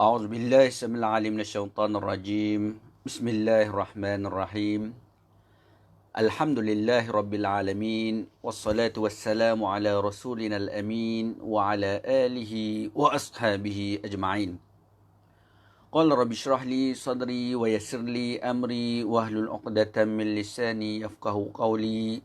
أعوذ بالله السميع العليم من الشيطان الرجيم بسم الله الرحمن الرحيم الحمد لله رب العالمين والصلاة والسلام على رسولنا الأمين وعلى آله وأصحابه أجمعين قال رب اشرح لي صدري ويسر لي أمري واحلل عقدة من لساني يفقه قولي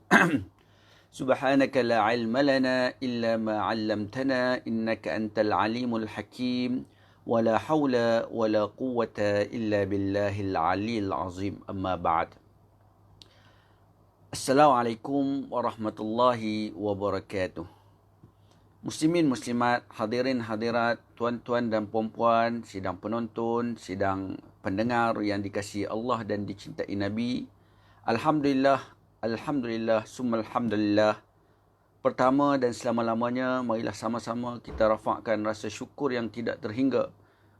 سبحانك لا علم لنا إلا ما علمتنا إنك أنت العليم الحكيم ولا حول ولا قوة إلا بالله العلي العظيم أما بعد Assalamualaikum warahmatullahi wabarakatuh. Muslimin muslimat, hadirin hadirat, tuan-tuan dan puan-puan, sidang penonton, sidang pendengar yang dikasihi Allah dan dicintai Nabi. Alhamdulillah, alhamdulillah, summa alhamdulillah. Pertama dan selama-lamanya, marilah sama-sama kita rafakkan rasa syukur yang tidak terhingga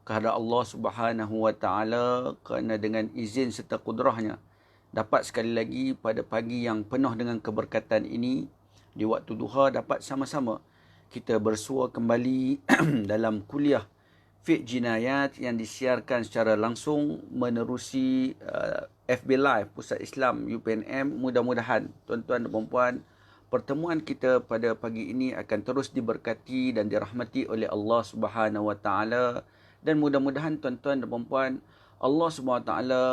kehadap Allah Subhanahu wa taala kerana dengan izin serta kudrahnya dapat sekali lagi pada pagi yang penuh dengan keberkatan ini di waktu duha dapat sama-sama kita bersua kembali dalam kuliah Fiqh Jinayat yang disiarkan secara langsung menerusi FB Live Pusat Islam UPNM. Mudah-mudahan tuan-tuan dan puan-puan, pertemuan kita pada pagi ini akan terus diberkati dan dirahmati oleh Allah Subhanahu wa taala, dan mudah-mudahan tuan-tuan dan puan-puan, Allah SWT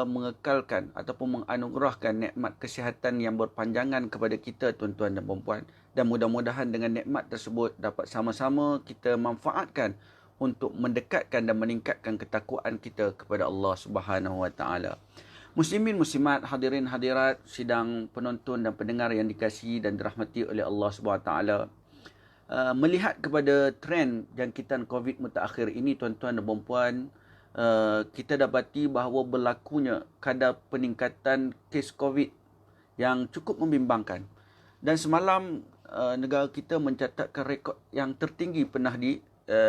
mengekalkan ataupun menganugerahkan nikmat kesihatan yang berpanjangan kepada kita tuan-tuan dan puan-puan, dan mudah-mudahan dengan nikmat tersebut dapat sama-sama kita manfaatkan untuk mendekatkan dan meningkatkan ketakwaan kita kepada Allah Subhanahu wa taala. Muslimin muslimat, hadirin hadirat, sidang penonton dan pendengar yang dikasihi dan dirahmati oleh Allah Subhanahu wa taala. Melihat kepada trend jangkitan COVID mutakhir ini tuan-tuan dan puan-puan, kita dapati bahawa berlakunya kadar peningkatan kes COVID yang cukup membimbangkan. Dan semalam negara kita mencatatkan rekod yang tertinggi pernah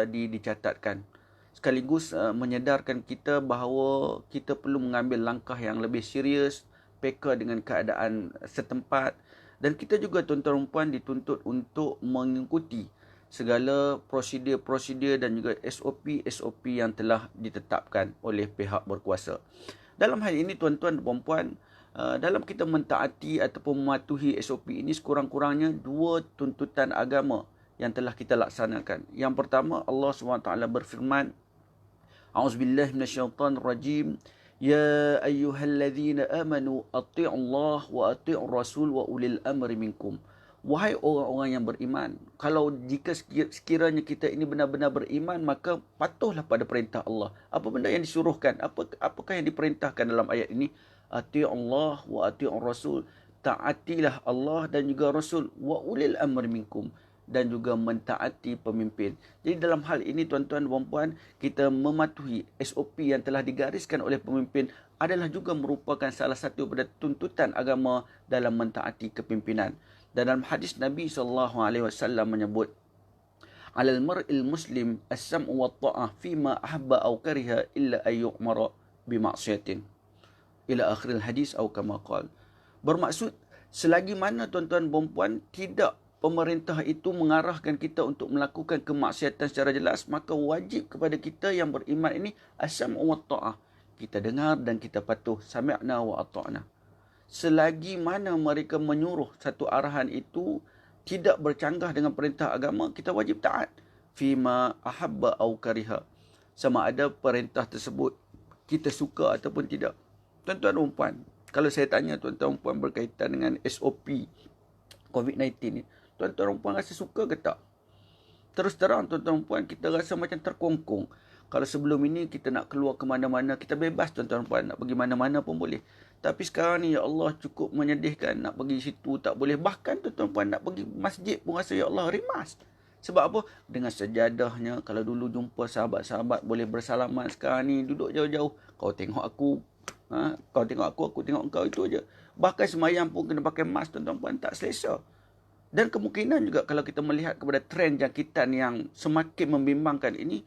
dicatatkan. Sekaligus menyedarkan kita bahawa kita perlu mengambil langkah yang lebih serius, peka dengan keadaan setempat, dan kita juga tuan-tuan dan puan dituntut untuk mengikuti segala prosedur-prosedur dan juga SOP yang telah ditetapkan oleh pihak berkuasa. Dalam hal ini tuan-tuan dan puan-puan, dalam kita mentaati ataupun mematuhi SOP ini, sekurang-kurangnya dua tuntutan agama yang telah kita laksanakan. Yang pertama, Allah SWT berfirman, A'udzubillahi minasyaitanirrajim, Ya ayyuhalladzina amanu atti'ullah wa atti'ur rasul wa ulil amri minkum. Wahai orang-orang yang beriman, kalau jika sekiranya kita ini benar-benar beriman, maka patuhlah pada perintah Allah. Apa benda yang disuruhkan? Apakah yang diperintahkan dalam ayat ini? Ati'ullah wa ati'ur rasul. Taatilah Allah dan juga Rasul. Wa ulil amri minkum. Dan juga mentaati pemimpin. Jadi dalam hal ini tuan-tuan dan puan, kita mematuhi SOP yang telah digariskan oleh pemimpin adalah juga merupakan salah satu daripada tuntutan agama dalam mentaati kepimpinan. Dan dalam hadis Nabi SAW menyebut, Alal mar'il muslim as-sam'u wa ta'ah fima ahabba aw kariha illa ayyu'mara bima'siyatin. Ila akhiril hadis atau kama qala. Bermaksud, selagi mana tuan-tuan dan puan tidak pemerintah itu mengarahkan kita untuk melakukan kemaksiatan secara jelas, maka wajib kepada kita yang beriman ini as-sam'u wa ta'ah. Kita dengar dan kita patuh. Sami'na wa ata'na. Selagi mana mereka menyuruh satu arahan itu tidak bercanggah dengan perintah agama, kita wajib taat. Fima ahabba au kariha. Sama ada perintah tersebut kita suka ataupun tidak. Tuan-tuan dan puan, kalau saya tanya tuan-tuan dan puan berkaitan dengan SOP COVID-19 ni, tuan-tuan dan puan rasa suka ke tak? Terus terang tuan-tuan dan puan, kita rasa macam terkongkong. Kalau sebelum ini kita nak keluar ke mana-mana, kita bebas tuan-tuan dan puan, nak pergi mana-mana pun boleh. Tapi sekarang ni, ya Allah, cukup menyedihkan. Nak pergi situ tak boleh. Bahkan tuan-tuan dan puan, nak pergi masjid pun rasa, ya Allah, rimas. Sebab apa? Dengan sejadahnya, kalau dulu jumpa sahabat-sahabat boleh bersalaman, sekarang ni duduk jauh-jauh. Kau tengok aku, kau tengok aku tengok engkau, itu aja. Bahkan semayang pun kena pakai mask tuan-tuan dan puan, tak selesa. Dan kemungkinan juga kalau kita melihat kepada trend jangkitan yang semakin membimbangkan ini,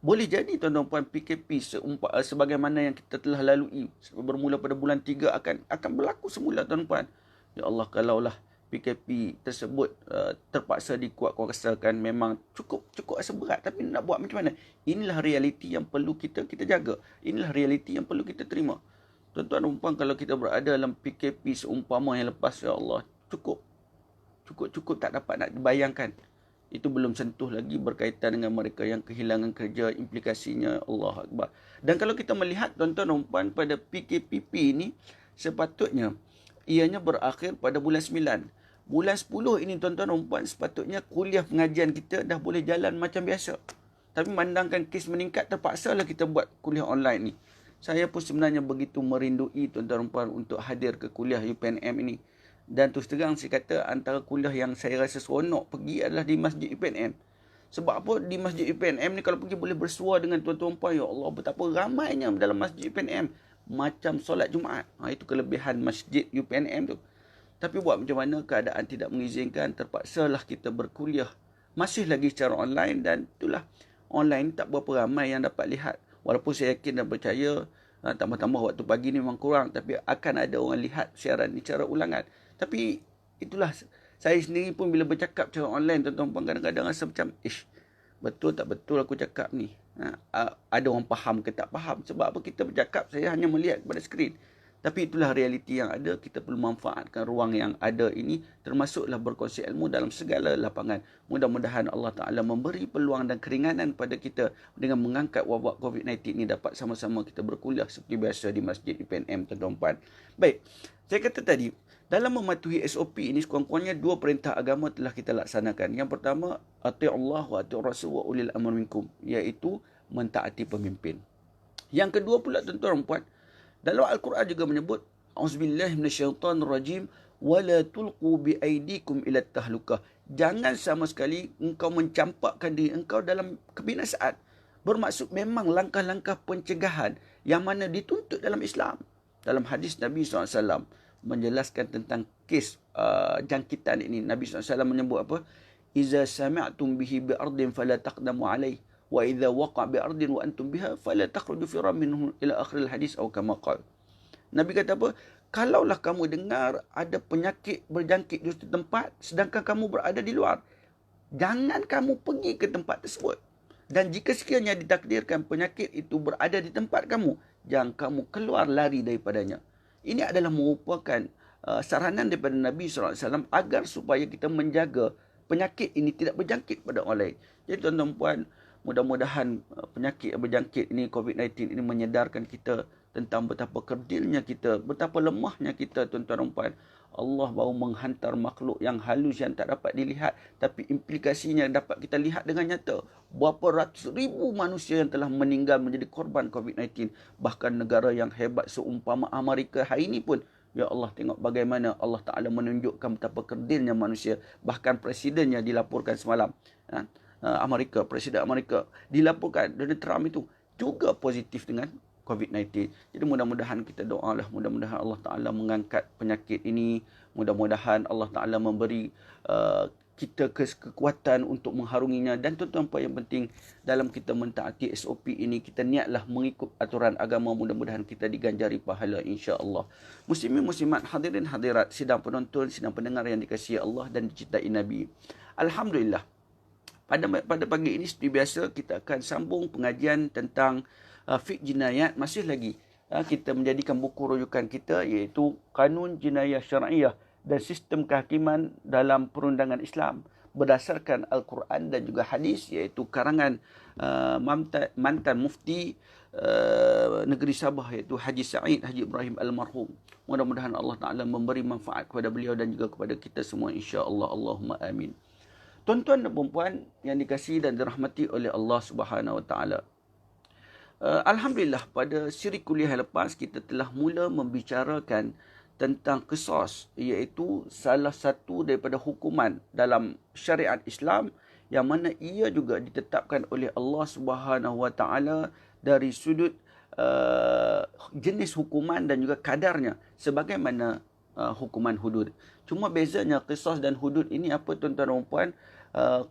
boleh jadi tuan-tuan dan puan PKP sebagaimana yang kita telah lalui bermula pada bulan 3 akan berlaku semula tuan-tuan dan puan. Ya Allah, kalaulah PKP tersebut terpaksa dikuatkuasakan, memang cukup rasa berat, tapi nak buat macam mana? Inilah realiti yang perlu kita jaga. Inilah realiti yang perlu kita terima. Tuan-tuan dan puan, kalau kita berada dalam PKP seumpama yang lepas, ya Allah, cukup tak dapat nak dibayangkan. Itu belum sentuh lagi berkaitan dengan mereka yang kehilangan kerja, implikasinya, Allah Akbar. Dan kalau kita melihat, tuan-tuan dan puan, pada PKPP ini, sepatutnya ianya berakhir pada bulan 9. Bulan 10 ini, tuan-tuan dan puan, sepatutnya kuliah pengajian kita dah boleh jalan macam biasa. Tapi memandangkan kes meningkat, terpaksalah kita buat kuliah online ni. Saya pun sebenarnya begitu merindui, tuan-tuan dan puan, untuk hadir ke kuliah UPNM ini. Dan terus terang saya kata, antara kuliah yang saya rasa seronok pergi adalah di Masjid UPNM. Sebab apa? Di Masjid UPNM ni kalau pergi boleh bersua dengan tuan-tuan puan. Ya Allah, betapa ramainya dalam Masjid UPNM. Macam solat Jumaat. Itu kelebihan Masjid UPNM tu. Tapi buat macam mana, keadaan tidak mengizinkan, terpaksalah kita berkuliah. Masih lagi secara online, dan itulah, online tak berapa ramai yang dapat lihat. Walaupun saya yakin dan percaya, tambah-tambah waktu pagi ni memang kurang, tapi akan ada orang lihat siaran ni secara ulangan. Tapi itulah, saya sendiri pun bila bercakap secara online, tuan-tuan puan, kadang-kadang rasa macam, betul tak betul aku cakap ni? Ada orang faham ke tak faham? Sebab apa kita bercakap, saya hanya melihat kepada skrin. Tapi itulah realiti yang ada. Kita perlu manfaatkan ruang yang ada ini, termasuklah berkongsi ilmu dalam segala lapangan. Mudah-mudahan Allah Ta'ala memberi peluang dan keringanan pada kita dengan mengangkat wabak COVID-19 ini, dapat sama-sama kita berkuliah seperti biasa di Masjid UPNM, tuan-tuan. Baik, saya kata tadi, dalam mematuhi SOP ini, sekurang-kurangnya 2 perintah agama telah kita laksanakan. Yang pertama, ati'ullah wa ati'ur rasul wa ulil amr minkum, iaitu mentaati pemimpin. Yang kedua pula, tuan-tuan dan puan, dalam Al-Quran juga menyebut, auzubillahi minasyaitanirrajim, wala tulqu biaidikum ila tahlukah. Jangan sama sekali engkau mencampakkan diri engkau dalam kebinasaan. Bermaksud memang langkah-langkah pencegahan yang mana dituntut dalam Islam. Dalam hadis Nabi SAW menjelaskan tentang kes jangkitan ini, Nabi SAW menyebut apa? Iza sami'tum bihi bi'ardin fala taqdamu alaih, wa idza waqa' bi'ardin wa antum biha fala takhruju firan minhu ila akhir hadis atau kama qala. Nabi kata apa? Kalaulah kamu dengar ada penyakit berjangkit di suatu tempat sedangkan kamu berada di luar, jangan kamu pergi ke tempat tersebut. Dan jika sekiranya ditakdirkan penyakit itu berada di tempat kamu, jangan kamu keluar lari daripadanya. Ini adalah merupakan saranan daripada Nabi SAW agar supaya kita menjaga penyakit ini tidak berjangkit pada orang lain. Jadi tuan-tuan puan, mudah-mudahan penyakit yang berjangkit ini, COVID-19 ini, menyedarkan kita tentang betapa kerdilnya kita, betapa lemahnya kita, tuan-tuan dan puan. Allah baru menghantar makhluk yang halus yang tak dapat dilihat, tapi implikasinya dapat kita lihat dengan nyata. Berapa ratus ribu manusia yang telah meninggal menjadi korban COVID-19. Bahkan negara yang hebat seumpama Amerika hari ini pun, ya Allah, tengok bagaimana Allah Ta'ala menunjukkan betapa kerdilnya manusia. Bahkan presidennya dilaporkan semalam. Presiden Amerika dilaporkan, Donald Trump itu juga positif dengan COVID-19. Jadi mudah-mudahan kita doalah, mudah-mudahan Allah Ta'ala mengangkat penyakit ini. Mudah-mudahan Allah Ta'ala memberi kita kekuatan untuk mengharunginya. Dan tuan-tuan puan, yang penting dalam kita mentaati SOP ini, kita niatlah mengikut aturan agama. Mudah-mudahan kita diganjari pahala, insya-Allah. Muslimin muslimat, hadirin hadirat, sidang penonton, sidang pendengar yang dikasihi Allah dan dicintai Nabi. Alhamdulillah, pada pagi ini seperti biasa kita akan sambung pengajian tentang fiqh jinayat. Masih lagi kita menjadikan buku rujukan kita, iaitu Kanun Jinayah Syar'iyah dan Sistem Kehakiman dalam Perundangan Islam berdasarkan Al-Quran dan juga hadis, iaitu karangan mantan mufti negeri Sabah, iaitu Haji Sa'id Haji Ibrahim Almarhum. Mudah-mudahan Allah Ta'ala memberi manfaat kepada beliau dan juga kepada kita semua, insya-Allah. Allahumma amin. Tuan-tuan dan puan yang dikasihi dan dirahmati oleh Allah Subhanahu Wa Taala, alhamdulillah, pada siri kuliah yang lepas kita telah mula membicarakan tentang qisas, iaitu salah satu daripada hukuman dalam syariat Islam yang mana ia juga ditetapkan oleh Allah Subhanahu Wa Taala dari sudut jenis hukuman dan juga kadarnya, sebagaimana hukuman hudud. Cuma bezanya qisas dan hudud ini apa, tuan-tuan dan puan?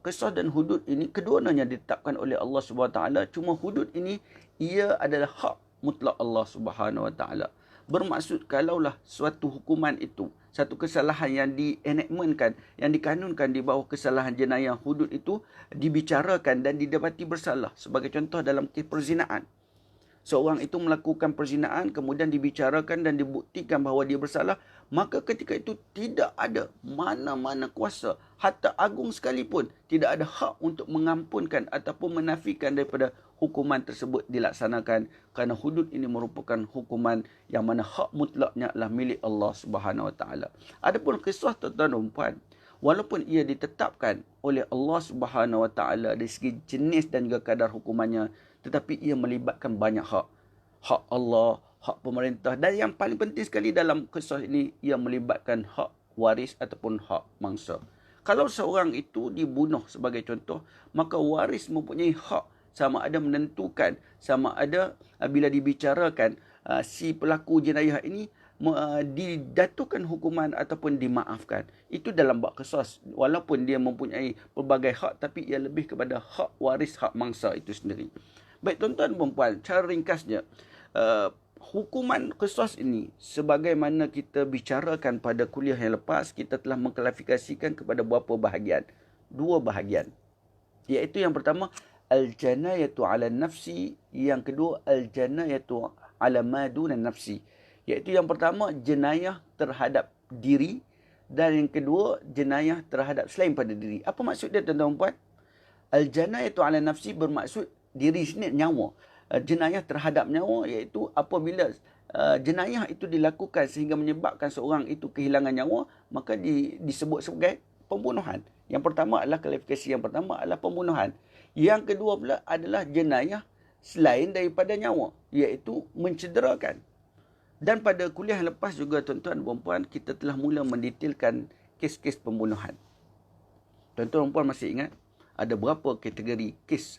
Qisas dan hudud ini keduanya ditetapkan oleh Allah Subhanahu Wa Taala. Cuma hudud ini ia adalah hak mutlak Allah Subhanahu Wa Taala. Bermaksud kalaulah suatu hukuman itu satu kesalahan yang di-enactmentkan, yang dikanunkan di bawah kesalahan jenayah hudud itu dibicarakan dan didapati bersalah. Sebagai contoh dalam kes perzinaan. Seorang itu melakukan perzinaan, kemudian dibicarakan dan dibuktikan bahawa dia bersalah, maka ketika itu tidak ada mana-mana kuasa, hatta agung sekalipun, tidak ada hak untuk mengampunkan ataupun menafikan daripada hukuman tersebut dilaksanakan, kerana hudud ini merupakan hukuman yang mana hak mutlaknya adalah milik Allah Subhanahu Wa Taala. Adapun kisah tuan-tuan dan puan, walaupun ia ditetapkan oleh Allah Subhanahu Wa Taala dari segi jenis dan juga kadar hukumannya, tetapi ia melibatkan banyak hak. Hak Allah, hak pemerintah, dan yang paling penting sekali dalam kisah ini, ia melibatkan hak waris ataupun hak mangsa. Kalau seorang itu dibunuh sebagai contoh, maka waris mempunyai hak sama ada menentukan, sama ada bila dibicarakan si pelaku jenayah ini didatukan hukuman ataupun dimaafkan. Itu dalam bab qisas. Walaupun dia mempunyai pelbagai hak, tapi ia lebih kepada hak waris, hak mangsa itu sendiri. Baik tuan-tuan dan puan, cara ringkasnya, hukuman qisas ini sebagaimana kita bicarakan pada kuliah yang lepas, kita telah mengklasifikasikan kepada beberapa bahagian. Dua bahagian. Iaitu yang pertama, al-janayatu 'ala nafsi, yang kedua al-janayatu 'ala ma duna nafsi. Iaitu yang pertama jenayah terhadap diri, dan yang kedua jenayah terhadap selain pada diri. Apa maksud dia tuan-tuan dan puan? Al-janayatu 'ala nafsi bermaksud diri sini nyawa. Jenayah terhadap nyawa iaitu apabila jenayah itu dilakukan sehingga menyebabkan seorang itu kehilangan nyawa, maka disebut sebagai pembunuhan. Yang pertama adalah klasifikasi yang pertama adalah pembunuhan. Yang kedua pula adalah jenayah selain daripada nyawa, iaitu mencederakan. Dan pada kuliah yang lepas juga tuan-tuan dan puan, kita telah mula mendetailkan kes-kes pembunuhan. Tuan-tuan dan puan masih ingat ada berapa kategori kes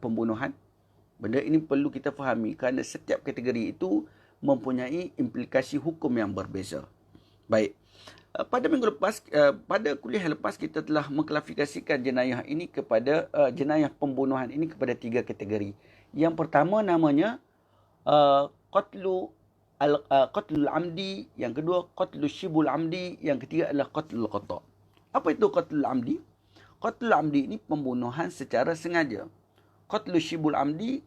pembunuhan? Benda ini perlu kita fahami kerana setiap kategori itu mempunyai implikasi hukum yang berbeza. Baik. Pada minggu lepas, pada kuliah lepas, kita telah mengklasifikasikan jenayah ini kepada jenayah pembunuhan ini kepada 3 kategori. Yang pertama namanya qatlul amdi, yang kedua qatlul shibul amdi, yang ketiga adalah qatlul qata'. Apa itu qatlul amdi? Qatlul amdi ini pembunuhan secara sengaja. Qatlul shibul amdi,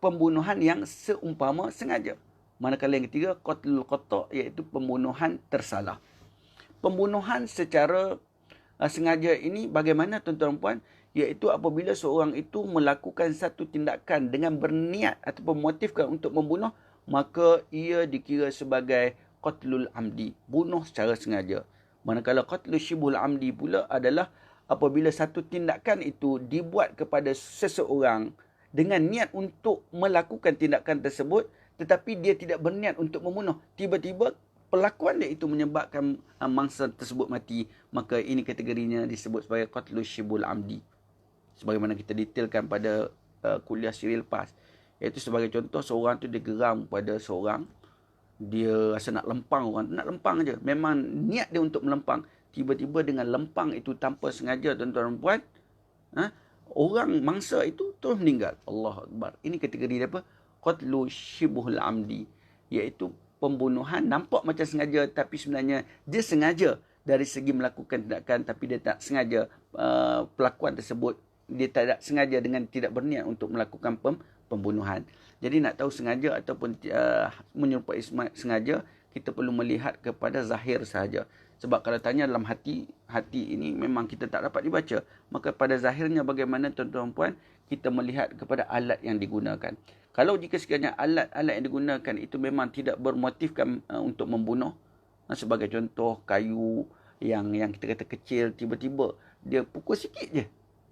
pembunuhan yang seumpama sengaja. Manakala yang ketiga qatlul qata', iaitu pembunuhan tersalah. Pembunuhan secara sengaja ini bagaimana tuan-tuan dan puan? Iaitu apabila seorang itu melakukan satu tindakan dengan berniat ataupun memotifkan untuk membunuh, maka ia dikira sebagai qatlul amdi, bunuh secara sengaja. Manakala qatlul shibul amdi pula adalah apabila satu tindakan itu dibuat kepada seseorang dengan niat untuk melakukan tindakan tersebut, tetapi dia tidak berniat untuk membunuh. Tiba-tiba pelakuan dia itu menyebabkan mangsa tersebut mati, maka ini kategorinya disebut sebagai qatlul shibul amdi. Sebagaimana kita detailkan pada kuliah siri lepas. Iaitu sebagai contoh, seorang tu dia geram pada seorang, dia rasa nak lempang orang, nak lempang aja. Memang niat dia untuk melempang. Tiba-tiba dengan lempang itu tanpa sengaja tuan-tuan dan puan, orang mangsa itu terus meninggal. Allahu Akbar. Ini kategori dia apa? Qatlu shibhul amdi. Iaitu pembunuhan nampak macam sengaja, tapi sebenarnya dia sengaja dari segi melakukan tindakan, tapi dia tak sengaja pelakuan tersebut. Dia tidak sengaja dengan tidak berniat untuk melakukan pembunuhan. Jadi nak tahu sengaja ataupun menyerupai sengaja, kita perlu melihat kepada zahir sahaja. Sebab kalau tanya dalam hati ini memang kita tak dapat dibaca. Maka pada zahirnya bagaimana tuan-tuan dan puan, kita melihat kepada alat yang digunakan. Kalau jika sekiranya alat-alat yang digunakan itu memang tidak bermotifkan untuk membunuh, sebagai contoh kayu yang kita kata kecil, tiba-tiba dia pukul sikit je.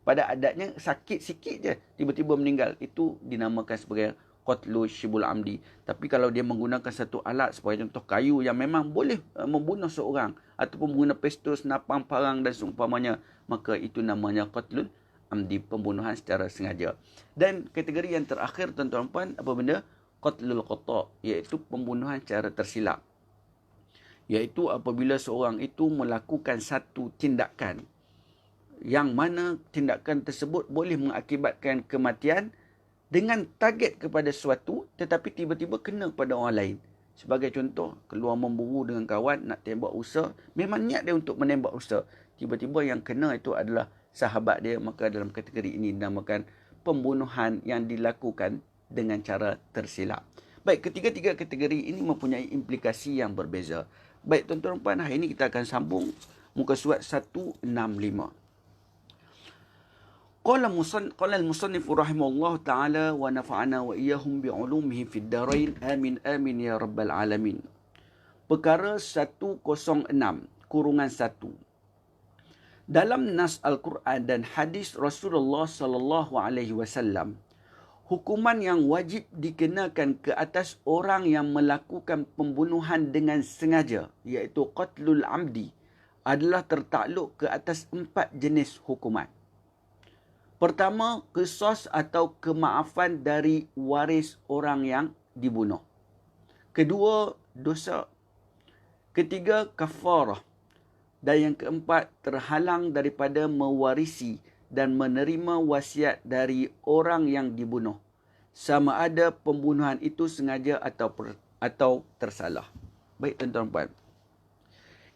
Pada adatnya sakit sikit je, tiba-tiba meninggal. Itu dinamakan sebagai qatlu shibul amdi. Tapi kalau dia menggunakan satu alat sebagai contoh kayu yang memang boleh membunuh seorang, ataupun menggunakan pistol, senapang, parang dan seumpamanya, maka itu namanya qatlul amdi, pembunuhan secara sengaja. Dan kategori yang terakhir tuan-tuan puan, apa benda? Qatlul qata', iaitu pembunuhan secara tersilap. Iaitu apabila seorang itu melakukan satu tindakan yang mana tindakan tersebut boleh mengakibatkan kematian dengan target kepada sesuatu, tetapi tiba-tiba kena kepada orang lain. Sebagai contoh, keluar memburu dengan kawan, nak tembak rusa. Memang niat dia untuk menembak rusa. Tiba-tiba yang kena itu adalah sahabat dia. Maka dalam kategori ini dinamakan pembunuhan yang dilakukan dengan cara tersilap. Baik, ketiga-tiga kategori ini mempunyai implikasi yang berbeza. Baik, tuan-tuan dan puan, hari ini kita akan sambung muka surat 165. Qala al-musannif rahimahullah ta'ala wa nafa'ana wa iyahum bi'ulumihi fid darain amin amin ya rabbal alamin. Perkara 106 kurungan 1. Dalam nas Al-Quran dan hadis Rasulullah sallallahu alaihi wasallam, hukuman yang wajib dikenakan ke atas orang yang melakukan pembunuhan dengan sengaja, iaitu qatlul amdi, adalah tertakluk ke atas 4 jenis hukuman. Pertama, qisas atau kemaafan dari waris orang yang dibunuh. Kedua, dosa. Ketiga, kafarah. Dan yang keempat, terhalang daripada mewarisi dan menerima wasiat dari orang yang dibunuh, sama ada pembunuhan itu sengaja atau tersalah. Baik, tuan-tuan dan puan.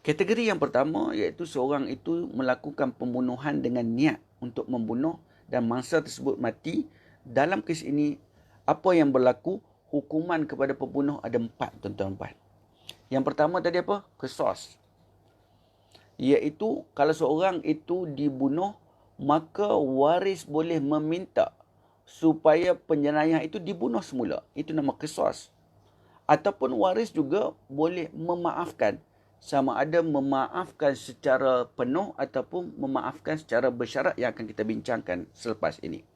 Kategori yang pertama iaitu seorang itu melakukan pembunuhan dengan niat untuk membunuh dan mangsa tersebut mati. Dalam kes ini, apa yang berlaku? Hukuman kepada pembunuh ada 4, tuan-tuan dan puan. Yang pertama tadi apa? Qisas. Iaitu kalau seorang itu dibunuh, maka waris boleh meminta supaya penjenayah itu dibunuh semula. Itu nama qisas. Ataupun waris juga boleh memaafkan. Sama ada memaafkan secara penuh ataupun memaafkan secara bersyarat yang akan kita bincangkan selepas ini.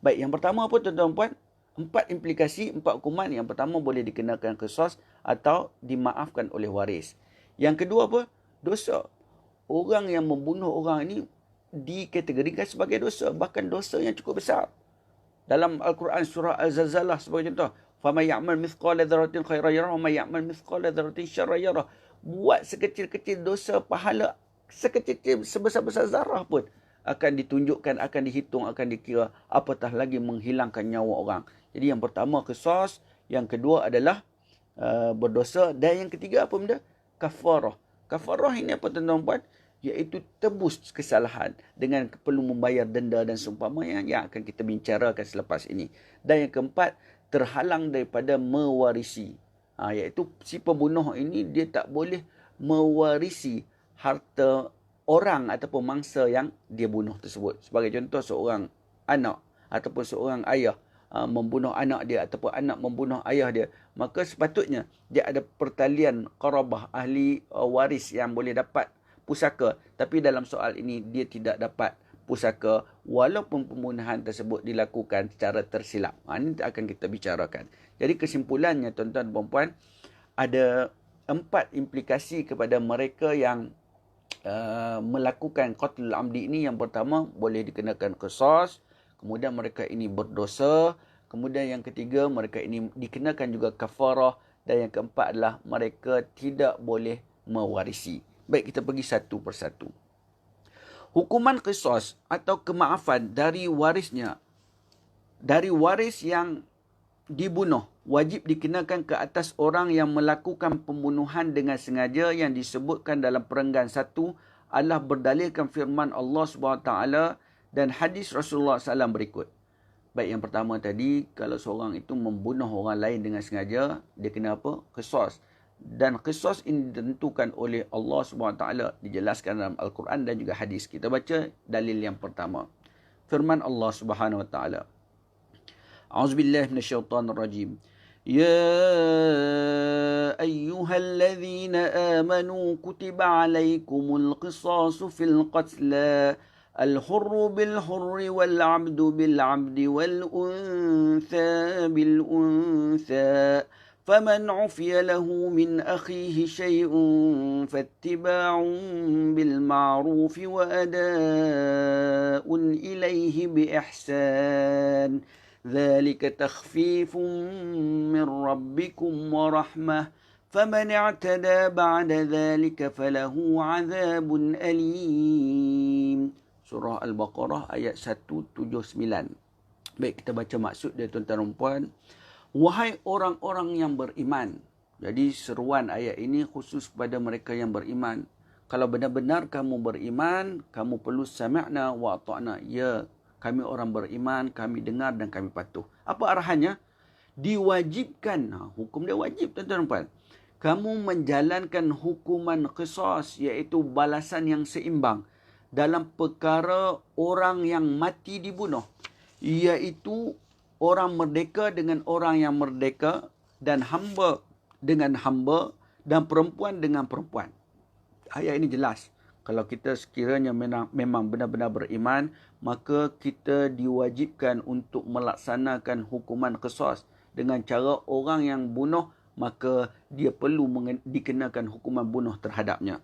Baik, yang pertama apa, tuan-tuan dan puan? 4 implikasi, 4 hukuman. Yang pertama boleh dikenakan qisas atau dimaafkan oleh waris. Yang kedua apa? Dosa. Orang yang membunuh orang ini dikategorikan sebagai dosa, bahkan dosa yang cukup besar. Dalam Al-Quran surah Al-Zalzalah sebagai contoh, فَمَنْ يَعْمَلْ مِثْقَالَ ذَرَّةٍ خَيْرًا يَرَهُ وَمَنْ يَعْمَلْ مِثْقَالَ ذَرَّةٍ شَرًّا يَرَهُ. Buat sekecil-kecil dosa, pahala sekecil sebesar-besar zarah pun akan ditunjukkan, akan dihitung, akan dikira, apatah lagi menghilangkan nyawa orang. Jadi yang pertama qisas, yang kedua adalah berdosa, dan yang ketiga apa benda? Kafarah. Kafarah ini apa, tuan-tuan dan puan? Iaitu tebus kesalahan dengan perlu membayar denda dan seumpamanya yang akan kita bicarakan selepas ini. Dan yang keempat, terhalang daripada mewarisi. Iaitu si pembunuh ini dia tak boleh mewarisi harta orang ataupun mangsa yang dia bunuh tersebut. Sebagai contoh, seorang anak ataupun seorang ayah membunuh anak dia ataupun anak membunuh ayah dia, maka sepatutnya dia ada pertalian qarabah, ahli waris yang boleh dapat pusaka. Tapi dalam soal ini dia tidak dapat pusaka walaupun pembunuhan tersebut dilakukan secara tersilap. Ini akan kita bicarakan. Jadi kesimpulannya, tuan-tuan dan puan, ada 4 implikasi kepada mereka yang melakukan qatlul amdi ini. Yang pertama, boleh dikenakan qisas. Kemudian mereka ini berdosa. Kemudian yang ketiga, mereka ini dikenakan juga kafarah. Dan yang keempat adalah mereka tidak boleh mewarisi. Baik, kita pergi satu persatu. Hukuman qisas atau kemaafan dari warisnya, dari waris yang dibunuh, wajib dikenakan ke atas orang yang melakukan pembunuhan dengan sengaja yang disebutkan dalam perenggan 1 adalah berdalilkan firman Allah SWT dan hadis Rasulullah SAW berikut. Baik, yang pertama tadi, kalau seorang itu membunuh orang lain dengan sengaja, dia kena apa? Qisas. Dan qisas ini ditentukan oleh Allah SWT, dijelaskan dalam Al-Quran dan juga hadis. Kita baca dalil yang pertama. Firman Allah SWT. A'udzubillahi minasyaitonirrajim. Ya ayyuhalladzina amanu kutiba alaikumul qisasu fil qatla الحر بالحر والعبد بالعبد والأنثى بالأنثى فمن عفي له من أخيه شيء فاتباع بالمعروف وأداء إليه بإحسان ذلك تخفيف من ربكم ورحمة فمن اعتدى بعد ذلك فله عذاب أليم. Surah Al-Baqarah ayat 179. Baik, kita baca maksud dia, tuan-tuan dan puan. Wahai orang-orang yang beriman, Jadi seruan ayat ini khusus pada mereka yang beriman. Kalau benar-benar kamu beriman, kamu perlu sami'na wa ata'na. Ya, kami orang beriman, kami dengar dan kami patuh. Apa arahannya? Diwajibkan. Hukum dia wajib, tuan-tuan. Kamu menjalankan hukuman qisas, iaitu balasan yang seimbang dalam perkara orang yang mati dibunuh. Iaitu orang merdeka dengan orang yang merdeka, dan hamba dengan hamba, dan perempuan dengan perempuan. Ayat ini jelas. Kalau kita sekiranya memang benar-benar beriman, maka kita diwajibkan untuk melaksanakan hukuman qisas. Dengan cara orang yang bunuh, maka dia perlu dikenakan hukuman bunuh terhadapnya.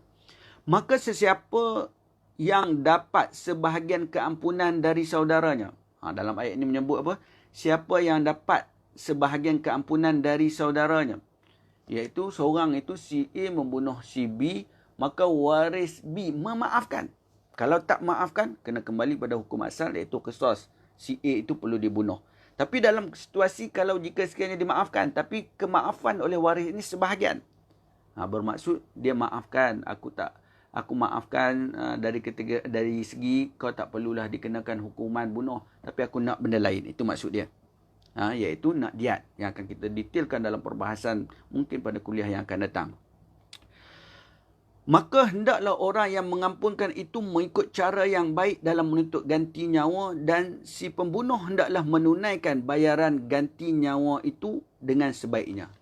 Maka sesiapa yang dapat sebahagian keampunan dari saudaranya. Dalam ayat ini menyebut apa? Siapa yang dapat sebahagian keampunan dari saudaranya. Iaitu seorang itu si A membunuh si B, maka waris B memaafkan. Kalau tak maafkan, kena kembali pada hukum asal, iaitu qisas. Si A itu perlu dibunuh. Tapi dalam situasi kalau jika sekiranya dimaafkan, tapi kemaafan oleh waris ini sebahagian. Bermaksud dia maafkan, aku maafkan dari segi kau tak perlulah dikenakan hukuman bunuh, tapi aku nak benda lain. Itu maksud dia. Iaitu nak diat, yang akan kita detailkan dalam perbahasan mungkin pada kuliah yang akan datang. Maka hendaklah orang yang mengampunkan itu mengikut cara yang baik dalam menuntut ganti nyawa, dan si pembunuh hendaklah menunaikan bayaran ganti nyawa itu dengan sebaiknya.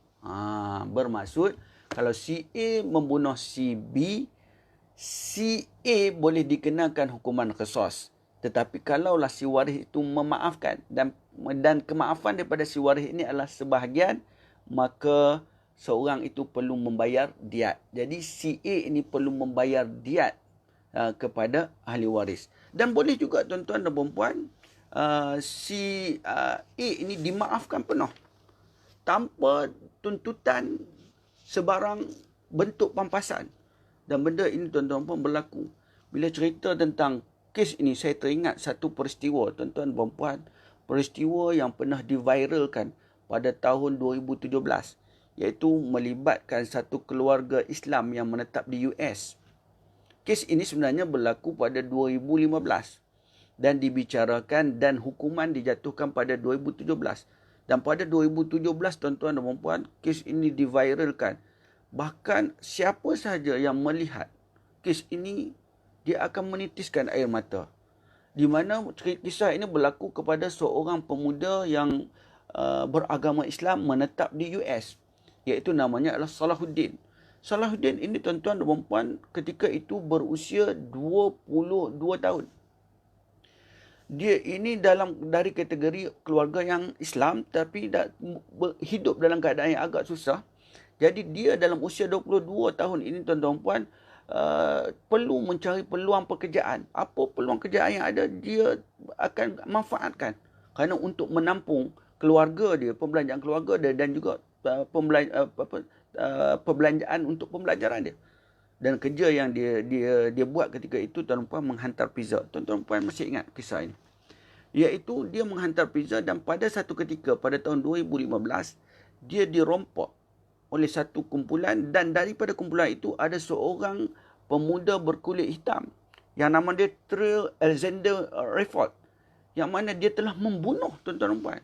Bermaksud kalau si A membunuh si B, si A boleh dikenakan hukuman qisas. Tetapi kalaulah si waris itu memaafkan, dan kemaafan daripada si waris ini adalah sebahagian, maka seorang itu perlu membayar diat. Jadi si A ini perlu membayar diat kepada ahli waris. Dan boleh juga tuan-tuan dan puan-puan, si A ini dimaafkan penuh tanpa tuntutan sebarang bentuk pampasan. Dan benda ini tuan-tuan pun berlaku. Bila cerita tentang kes ini, saya teringat satu peristiwa, tuan-tuan dan puan, peristiwa yang pernah diviralkan pada tahun 2017, iaitu melibatkan satu keluarga Islam yang menetap di US. Kes ini sebenarnya berlaku pada 2015 dan dibicarakan dan hukuman dijatuhkan pada 2017. Dan pada 2017, tuan-tuan dan puan, kes ini diviralkan. Bahkan siapa sahaja yang melihat kes ini, dia akan menitiskan air mata. Di mana kisah ini berlaku kepada seorang pemuda yang beragama Islam menetap di US. Iaitu namanya adalah Salahuddin. Salahuddin ini tuan-tuan dan puan, ketika itu berusia 22 tahun. Dia ini dari kategori keluarga yang Islam, tapi hidup dalam keadaan yang agak susah. Jadi dia dalam usia 22 tahun ini tuan-tuan dan puan, perlu mencari peluang pekerjaan. Apa peluang kerjaan yang ada, dia akan manfaatkan. Kerana untuk menampung keluarga dia, pembelanjaan keluarga dia, dan juga perbelanjaan untuk pembelajaran dia. Dan kerja yang dia buat ketika itu, tuan-tuan puan, menghantar pizza. Tuan-tuan puan masih ingat kisah ini. Iaitu dia menghantar pizza, dan pada satu ketika pada tahun 2015, dia dirompak oleh satu kumpulan, dan daripada kumpulan itu ada seorang pemuda berkulit hitam yang nama dia Trey Alexander Rayford, yang mana dia telah membunuh tuan-tuan puan.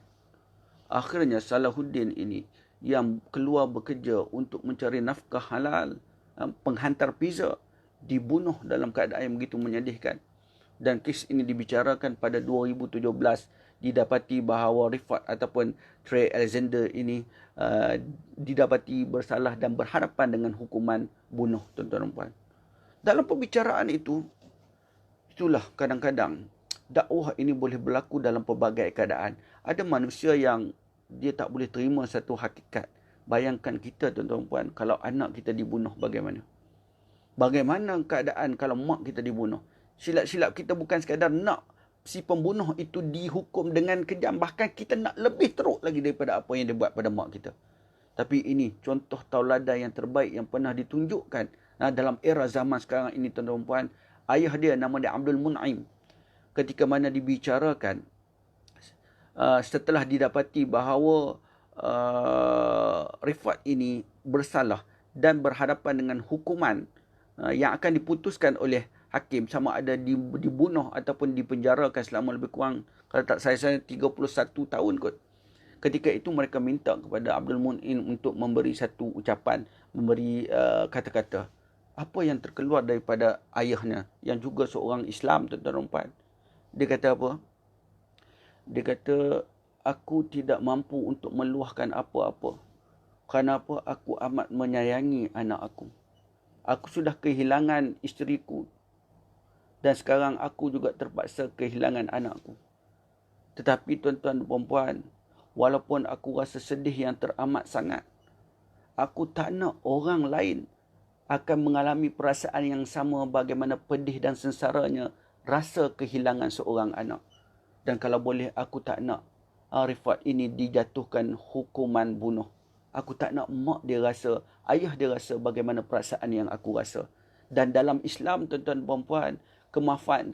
Akhirnya Salahuddin ini yang keluar bekerja untuk mencari nafkah halal, penghantar pizza, dibunuh dalam keadaan yang begitu menyedihkan. Dan kes ini dibicarakan pada 2017, didapati bahawa Rifat ataupun Trey Alexander ini didapati bersalah dan berhadapan dengan hukuman bunuh, tuan-tuan dan puan. Dalam pembicaraan itu, itulah kadang-kadang dakwah ini boleh berlaku dalam pelbagai keadaan. Ada manusia yang dia tak boleh terima satu hakikat. Bayangkan kita, tuan-tuan dan puan, kalau anak kita dibunuh, bagaimana? Bagaimana keadaan kalau mak kita dibunuh? Silap-silap kita bukan sekadar nak si pembunuh itu dihukum dengan kejam, bahkan kita nak lebih teruk lagi daripada apa yang dia buat pada mak kita. Tapi ini contoh tauladan yang terbaik yang pernah ditunjukkan dalam era zaman sekarang ini, tuan-tuan dan puan. Ayah dia nama dia Abdul Mun'im. Ketika mana dibicarakan, setelah didapati bahawa Rifat ini bersalah dan berhadapan dengan hukuman yang akan diputuskan oleh hakim, sama ada dibunuh ataupun dipenjarakan selama lebih kurang, kalau tak saya 31 tahun kot. Ketika itu mereka minta kepada Abdul Mu'in untuk memberi satu ucapan, memberi kata-kata. Apa yang terkeluar daripada ayahnya yang juga seorang Islam, tuan-tuan dan puan. Dia kata apa? Dia kata, aku tidak mampu untuk meluahkan apa-apa. Kenapa? Aku amat menyayangi anak aku. Aku sudah kehilangan isteriku. Dan sekarang aku juga terpaksa kehilangan anakku. Tetapi tuan-tuan dan puan, walaupun aku rasa sedih yang teramat sangat, aku tak nak orang lain akan mengalami perasaan yang sama bagaimana pedih dan sengsaranya rasa kehilangan seorang anak. Dan kalau boleh, aku tak nak Rifat ini dijatuhkan hukuman bunuh. Aku tak nak mak dia rasa, ayah dia rasa bagaimana perasaan yang aku rasa. Dan dalam Islam, tuan-tuan dan puan,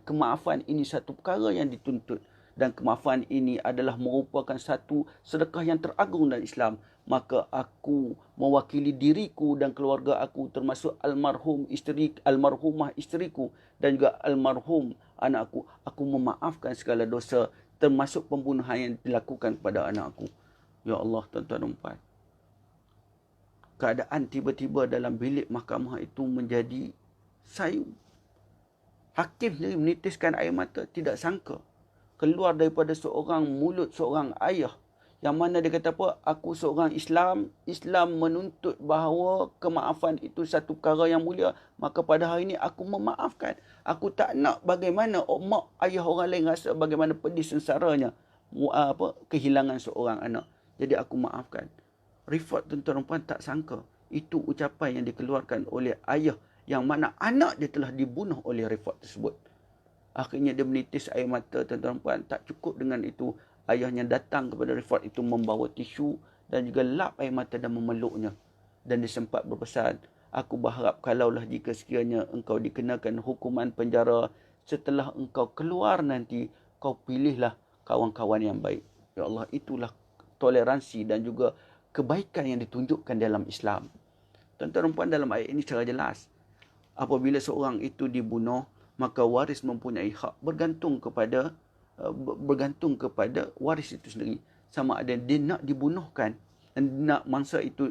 kemaafan ini satu perkara yang dituntut. Dan kemaafan ini adalah merupakan satu sedekah yang teragung dalam Islam. Maka aku mewakili diriku dan keluarga aku, termasuk almarhumah isteriku dan juga almarhum anakku. Aku memaafkan segala dosa, termasuk pembunuhan yang dilakukan kepada anak aku. Ya Allah, tuan-tuan dan puan. Keadaan tiba-tiba dalam bilik mahkamah itu menjadi sayu. Hakim sendiri menitiskan air mata, tidak sangka keluar daripada seorang mulut seorang ayah, yang mana dia kata apa? Aku seorang Islam, Islam menuntut bahawa kemaafan itu satu perkara yang mulia, maka pada hari ini aku memaafkan. Aku tak nak bagaimana mak ayah orang lain rasa bagaimana pedih sengsaranya kehilangan seorang anak. Jadi aku maafkan. Rifat, tuan-tuan dan puan, tak sangka itu ucapan yang dikeluarkan oleh ayah yang mana anak dia telah dibunuh oleh Rifat tersebut. Akhirnya dia menitis air mata, tuan-tuan dan puan. Tak cukup dengan itu, ayahnya datang kepada Rifat itu membawa tisu dan juga lap air mata dan memeluknya. Dan dia sempat berpesan, aku berharap kalaulah jika sekiranya engkau dikenakan hukuman penjara, setelah engkau keluar nanti, kau pilihlah kawan-kawan yang baik. Ya Allah, itulah toleransi dan juga kebaikan yang ditunjukkan dalam Islam. Tuan-tuan dan puan, dalam ayat ini secara jelas, apabila seorang itu dibunuh, maka waris mempunyai hak bergantung kepada waris itu sendiri. Sama ada dia nak dibunuhkan dan nak mangsa itu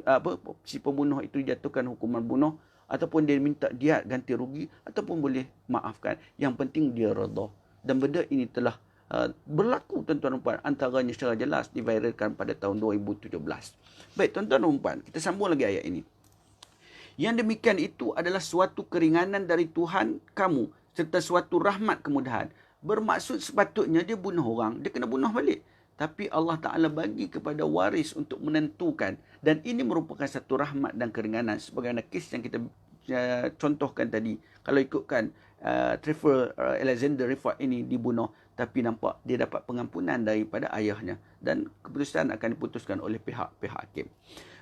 si pembunuh itu dijatuhkan hukuman bunuh, ataupun dia minta diat ganti rugi, ataupun boleh maafkan. Yang penting dia redha. Dan benda ini telah berlaku, tuan-tuan dan puan, antaranya secara jelas diviralkan pada tahun 2017. Baik, tuan-tuan dan puan, kita sambung lagi ayat ini. Yang demikian itu adalah suatu keringanan dari Tuhan kamu, serta suatu rahmat kemudahan. Bermaksud sepatutnya dia bunuh orang, dia kena bunuh balik. Tapi Allah Ta'ala bagi kepada waris untuk menentukan. Dan ini merupakan satu rahmat dan keringanan. Sebagaimana kes yang kita contohkan tadi. Kalau ikutkan Trevor Alexander Rifat ini dibunuh, tapi nampak dia dapat pengampunan daripada ayahnya. Dan keputusan akan diputuskan oleh pihak hakim.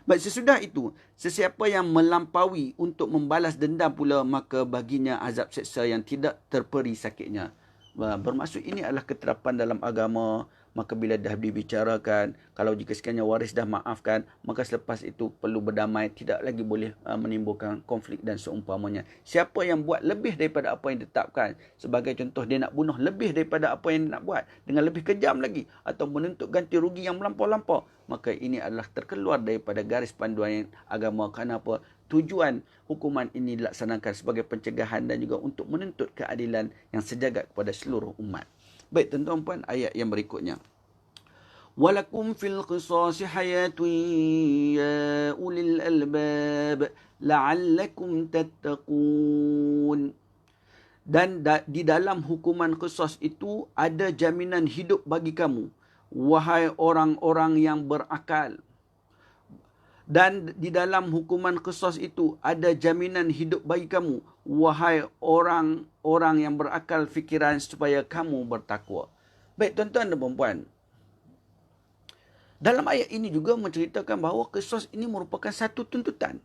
Baik, sesudah itu, sesiapa yang melampaui untuk membalas dendam pula, maka baginya azab seksa yang tidak terperi sakitnya. Bermaksud ini adalah ketetapan dalam agama. Maka bila dah dibicarakan, kalau jika sekiranya waris dah maafkan, maka selepas itu perlu berdamai, tidak lagi boleh menimbulkan konflik dan seumpamanya. Siapa yang buat lebih daripada apa yang ditetapkan, sebagai contoh dia nak bunuh lebih daripada apa yang dia nak buat, dengan lebih kejam lagi, atau menuntut ganti rugi yang melampau-lampau, maka ini adalah terkeluar daripada garis panduan agama. Kenapa? Tujuan hukuman ini dilaksanakan sebagai pencegahan dan juga untuk menuntut keadilan yang sejagat kepada seluruh umat. Baik, tuan-tuan puan, ayat yang berikutnya. Walakum fil qisasi hayatun ya ulil albab la'allakum tattaqun. Dan di dalam hukuman qisas itu ada jaminan hidup bagi kamu, wahai orang-orang yang berakal. Dan di dalam hukuman qisas itu ada jaminan hidup bagi kamu, wahai orang-orang yang berakal fikiran, supaya kamu bertakwa. Baik, tuan-tuan dan puan-puan, dalam ayat ini juga menceritakan bahawa qisas ini merupakan satu tuntutan.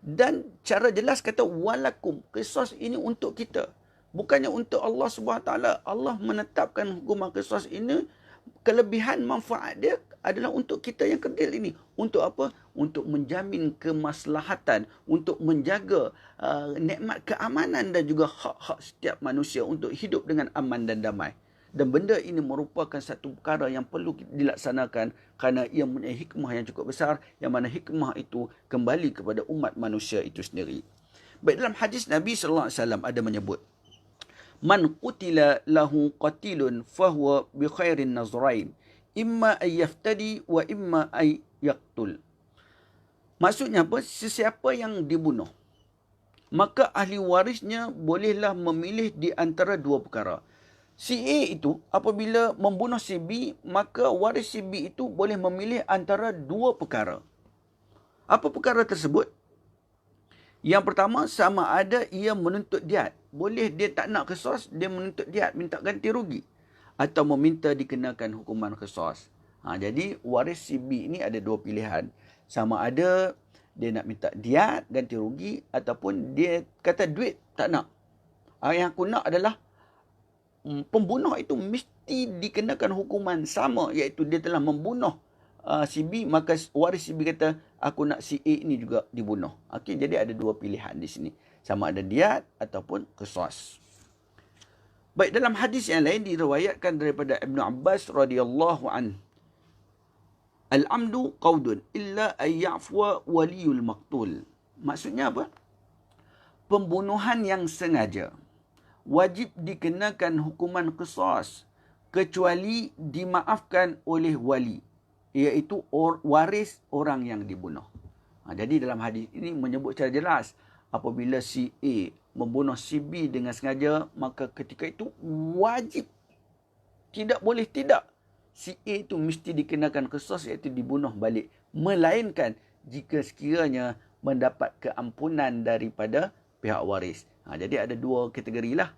Dan cara jelas kata walakum, qisas ini untuk kita. Bukannya untuk Allah SWT. Allah menetapkan hukuman qisas ini kelebihan manfaat dia adalah untuk kita yang kerdil ini. Untuk apa? Untuk menjamin kemaslahatan, untuk menjaga nikmat keamanan dan juga hak-hak setiap manusia untuk hidup dengan aman dan damai. Dan benda ini merupakan satu perkara yang perlu dilaksanakan kerana ia mempunyai hikmah yang cukup besar, yang mana hikmah itu kembali kepada umat manusia itu sendiri. Baik, dalam hadis Nabi SAW ada menyebut, Man qutila lahu qatilun fahuwa bi khairin nazrain, imma ay yaftadi wa imma ay yaqtul. Maksudnya apa? Sesiapa yang dibunuh, maka ahli warisnya bolehlah memilih di antara dua perkara. Si A itu apabila membunuh si B, maka waris si B itu boleh memilih antara dua perkara. Apa perkara tersebut? Yang pertama, sama ada ia menuntut diat. Boleh dia tak nak qisas, dia menuntut diat, minta ganti rugi. Atau meminta dikenakan hukuman qisas. Jadi waris si B ini ada dua pilihan. Sama ada dia nak minta diat, ganti rugi, ataupun dia kata duit tak nak. Yang aku nak adalah pembunuh itu mesti dikenakan hukuman sama, iaitu dia telah membunuh si B, maka waris si B kata, aku nak si A ini juga dibunuh. Okey, jadi ada dua pilihan di sini. Sama ada diat ataupun qisas. Baik, dalam hadis yang lain diriwayatkan daripada Ibnu Abbas radhiyallahu an. Al-amdu qaudun illa ay ya'fwa waliyul maqtul. Maksudnya apa? Pembunuhan yang sengaja wajib dikenakan hukuman qisas kecuali dimaafkan oleh wali, iaitu waris orang yang dibunuh. Jadi dalam hadis ini menyebut secara jelas, apabila si A membunuh si B dengan sengaja, maka ketika itu wajib, tidak boleh tidak, si A itu mesti dikenakan qisas, iaitu dibunuh balik. Melainkan jika sekiranya mendapat keampunan daripada pihak waris. Jadi ada dua kategori lah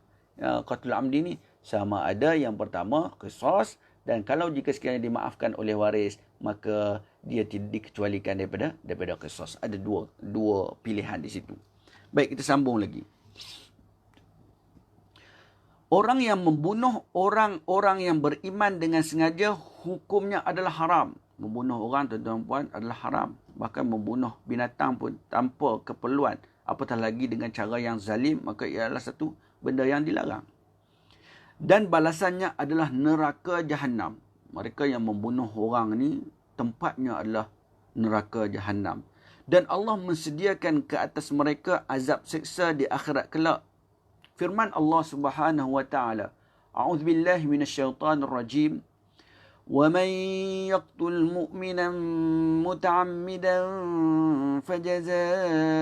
qatlul amdi ni. Sama ada yang pertama qisas, dan kalau jika sekiranya dimaafkan oleh waris, maka dia tidak dikecualikan daripada qisas. Ada dua pilihan di situ. Baik, kita sambung lagi. Orang yang membunuh orang-orang yang beriman dengan sengaja, hukumnya adalah haram. Membunuh orang, tuan-tuan dan puan, adalah haram. Bahkan membunuh binatang pun tanpa keperluan, apatah lagi dengan cara yang zalim, maka ia adalah satu benda yang dilarang. Dan balasannya adalah neraka Jahannam. Mereka yang membunuh orang ni, tempatnya adalah neraka Jahannam. Dan Allah mensediakan ke atas mereka azab siksa di akhirat kelak. Firman Allah Subhanahu wa taala, A'udzubillahi minasyaitonir rajim. وَمَنْ يَقْتُلْ مُؤْمِنًا مُتَعَمِّدًا فَجَزَاؤُهُ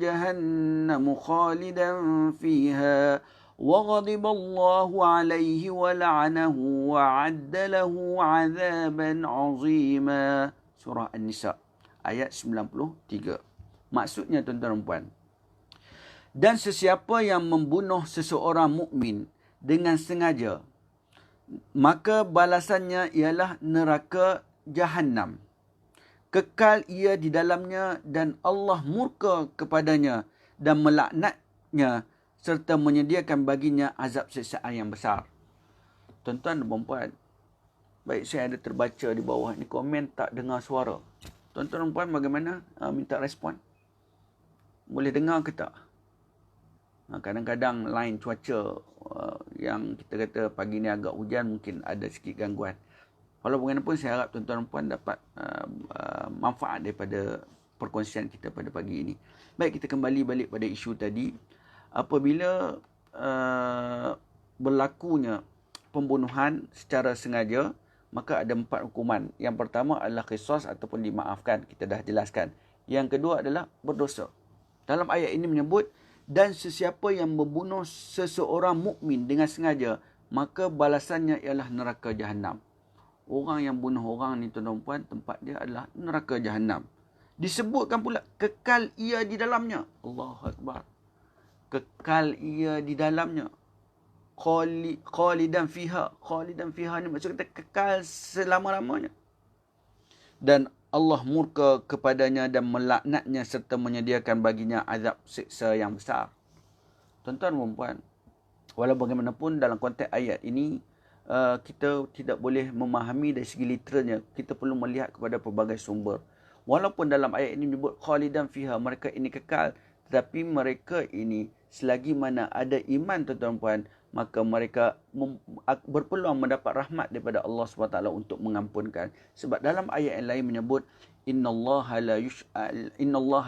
جَهَنَّمُ خَالِدًا فِيهَا وَغَضِبَ اللَّهُ عَلَيْهِ وَلَعَنَهُ وَأَعَدَّ لَهُ عَذَابًا عَظِيمًا. Surah An-Nisa ayat 93. Maksudnya, tuan-tuan dan puan, dan sesiapa yang membunuh seseorang mukmin dengan sengaja, maka balasannya ialah neraka Jahannam. Kekal ia di dalamnya, dan Allah murka kepadanya dan melaknatnya serta menyediakan baginya azab siksaan yang besar. Tuan-tuan dan puan, baik, saya ada terbaca di bawah ni komen tak dengar suara. Tuan-tuan dan puan bagaimana? Minta respon. Boleh dengar ke tak? Kadang-kadang line cuaca yang kita kata pagi ni agak hujan, mungkin ada sikit gangguan. Walau bagaimanapun, saya harap tuan-tuan dan puan dapat manfaat daripada perkongsian kita pada pagi ini. Baik, kita kembali balik pada isu tadi. Apabila berlakunya pembunuhan secara sengaja, maka ada 4 hukuman. Yang pertama adalah qisas ataupun dimaafkan. Kita dah jelaskan. Yang kedua adalah berdosa. Dalam ayat ini menyebut, dan sesiapa yang membunuh seseorang mukmin dengan sengaja, maka balasannya ialah neraka Jahannam. Orang yang bunuh orang ni, tuan-tuan dan puan, tempat dia adalah neraka Jahannam. Disebutkan pula kekal ia di dalamnya. Allahu Akbar. Kekal ia di dalamnya. Khalidan fiha. Khalidan fiha ni maksud kata kekal selama-lamanya. Dan Allah murka kepadanya dan melaknatnya serta menyediakan baginya azab siksa yang besar. Tuan-tuan dan puan, walau bagaimanapun dalam konteks ayat ini, kita tidak boleh memahami dari segi literalnya. Kita perlu melihat kepada pelbagai sumber. Walaupun dalam ayat ini menyebut khalidan fiha, mereka ini kekal, tetapi mereka ini selagi mana ada iman, tuan-tuan puan, maka mereka berpeluang mendapat rahmat daripada Allah SWT untuk mengampunkan. Sebab dalam ayat yang lain menyebut innallaha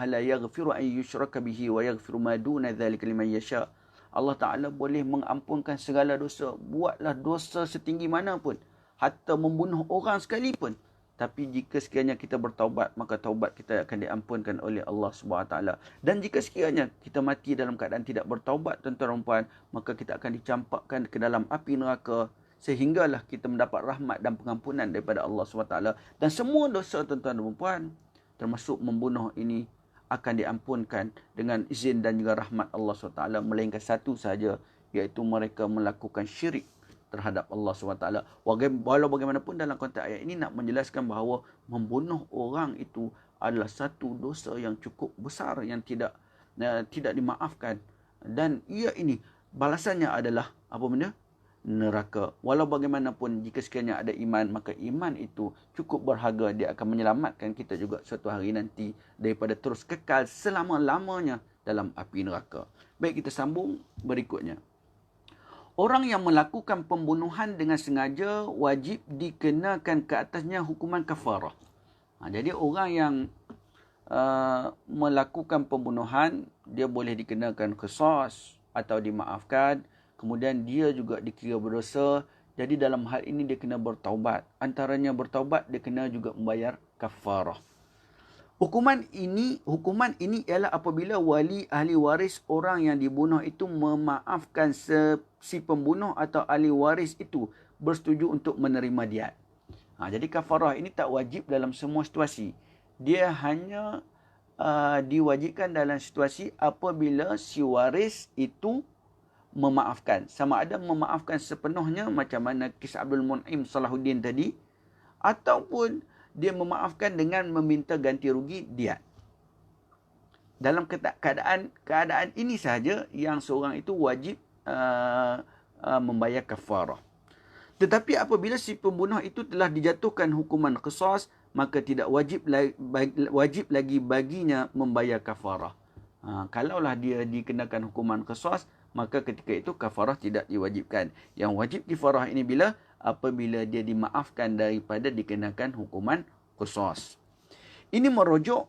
la yaghfiru an yushraka bihi wa yaghfiru ma duna dzalika liman yasha. Allah Ta'ala boleh mengampunkan segala dosa. Buatlah dosa setinggi mana pun. Hatta membunuh orang sekalipun. Tapi jika sekiranya kita bertaubat, maka taubat kita akan diampunkan oleh Allah SWT. Dan jika sekiranya kita mati dalam keadaan tidak bertaubat, tuan-tuan dan puan, maka kita akan dicampakkan ke dalam api neraka. Sehinggalah kita mendapat rahmat dan pengampunan daripada Allah SWT. Dan semua dosa, tuan-tuan dan puan, termasuk membunuh ini, akan diampunkan dengan izin dan juga rahmat Allah SWT. Melainkan satu sahaja, iaitu mereka melakukan syirik terhadap Allah SWT. Walau bagaimanapun dalam konteks ayat ini nak menjelaskan bahawa membunuh orang itu adalah satu dosa yang cukup besar yang tidak dimaafkan. Dan ia ini balasannya adalah apa benda? Neraka. Walau bagaimanapun jika sekiranya ada iman, maka iman itu cukup berharga. Dia akan menyelamatkan kita juga suatu hari nanti daripada terus kekal selama-lamanya dalam api neraka. Baik, kita sambung berikutnya. Orang yang melakukan pembunuhan dengan sengaja wajib dikenakan ke atasnya hukuman kafarah. Jadi orang yang melakukan pembunuhan, dia boleh dikenakan qisas atau dimaafkan. Kemudian dia juga dikira berdosa. Jadi dalam hal ini dia kena bertaubat. Antaranya bertaubat, dia kena juga membayar kafarah. Hukuman ini ialah apabila wali ahli waris orang yang dibunuh itu memaafkan si pembunuh atau ahli waris itu bersetuju untuk menerima diat. Jadi kafarah ini tak wajib dalam semua situasi. Dia hanya diwajibkan dalam situasi apabila si waris itu memaafkan. Sama ada memaafkan sepenuhnya macam mana kisah Abdul Mun'im Salahuddin tadi, ataupun dia memaafkan dengan meminta ganti rugi diat. Dalam keadaan ini sahaja yang seorang itu wajib membayar kafarah. Tetapi apabila si pembunuh itu telah dijatuhkan hukuman qisas, maka tidak wajib lagi baginya membayar kafarah. Kalaulah dia dikenakan hukuman qisas, maka ketika itu kafarah tidak diwajibkan. Yang wajib kafarah ini bila? Apabila dia dimaafkan daripada dikenakan hukuman qisas. Ini merujuk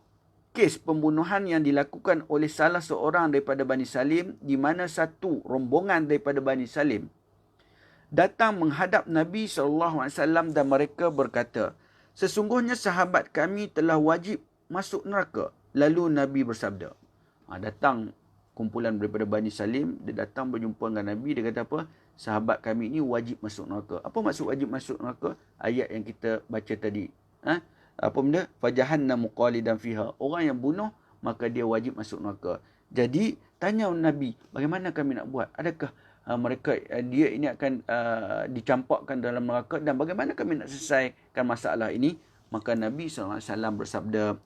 kes pembunuhan yang dilakukan oleh salah seorang daripada Bani Salim, di mana satu rombongan daripada Bani Salim datang menghadap Nabi SAW dan mereka berkata, sesungguhnya sahabat kami telah wajib masuk neraka. Lalu Nabi bersabda, datang kumpulan daripada Bani Salim, dia datang berjumpa dengan Nabi, dia kata apa? Sahabat kami ini wajib masuk neraka. Apa maksud wajib masuk neraka? Ayat yang kita baca tadi. Apa benda? Fajahannamu qalidan fiha. Orang yang bunuh, maka dia wajib masuk neraka. Jadi, tanya Nabi, bagaimana kami nak buat? Adakah dia ini akan dicampakkan dalam neraka, dan bagaimana kami nak selesaikan masalah ini? Maka Nabi SAW bersabda,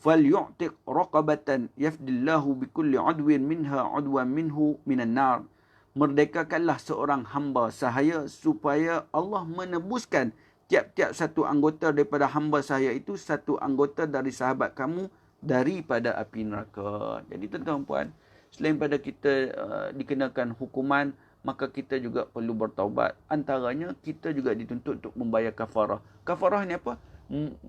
فَلْيُعْتِقْ رَقَبَةً يَفْدِلَّهُ بِكُلِّ عُدْوٍ مِنْهَا عُدْوًا مِنْهُ مِنَ النَّارِ. Merdekakanlah seorang hamba sahaya supaya Allah menebuskan tiap-tiap satu anggota daripada hamba sahaya itu satu anggota dari sahabat kamu daripada api neraka. Jadi tuan-tuan puan, selain pada kita dikenakan hukuman, maka kita juga perlu bertaubat. Antaranya kita juga dituntut untuk membayar kafarah. Kafarah ni apa?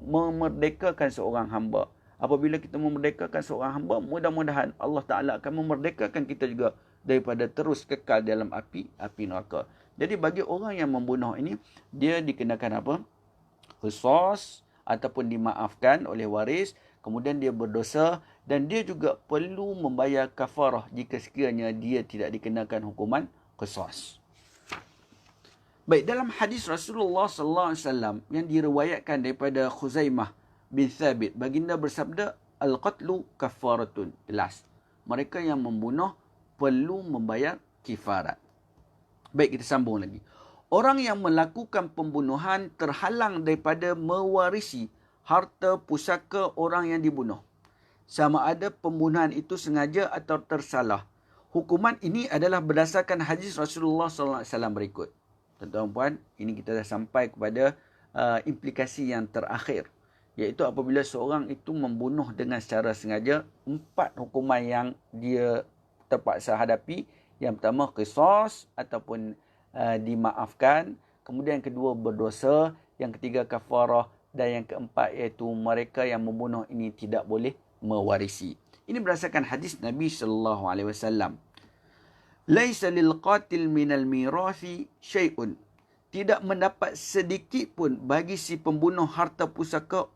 Memerdekakan seorang hamba. Apabila kita memerdekakan seorang hamba, mudah-mudahan Allah Ta'ala akan memerdekakan kita juga daripada terus kekal dalam api neraka. Jadi bagi orang yang membunuh ini, dia dikenakan apa? Qisas ataupun dimaafkan oleh waris. Kemudian dia berdosa dan dia juga perlu membayar kafarah jika sekiranya dia tidak dikenakan hukuman qisas. Baik, dalam hadis Rasulullah SAW yang diriwayatkan daripada Khuzaimah bin Thabit, baginda bersabda, al-qatlu kafaratun. Jelas, mereka yang membunuh perlu membayar kifarat. Baik, kita sambung lagi. Orang yang melakukan pembunuhan terhalang daripada mewarisi harta pusaka orang yang dibunuh. Sama ada pembunuhan itu sengaja atau tersalah. Hukuman ini adalah berdasarkan hadis Rasulullah SAW berikut. Tuan-tuan puan, ini kita dah sampai kepada implikasi yang terakhir. Iaitu apabila seorang itu membunuh dengan secara sengaja, 4 hukuman yang dia terpaksa hadapi. Yang pertama, qisas ataupun dimaafkan. Kemudian yang kedua, berdosa. Yang ketiga, kafarah. Dan yang keempat, iaitu mereka yang membunuh ini tidak boleh mewarisi. Ini berdasarkan hadis Nabi SAW. Laisa lil qatil minal mirathi syai'un. Tidak mendapat sedikit pun bagi si pembunuh harta pusaka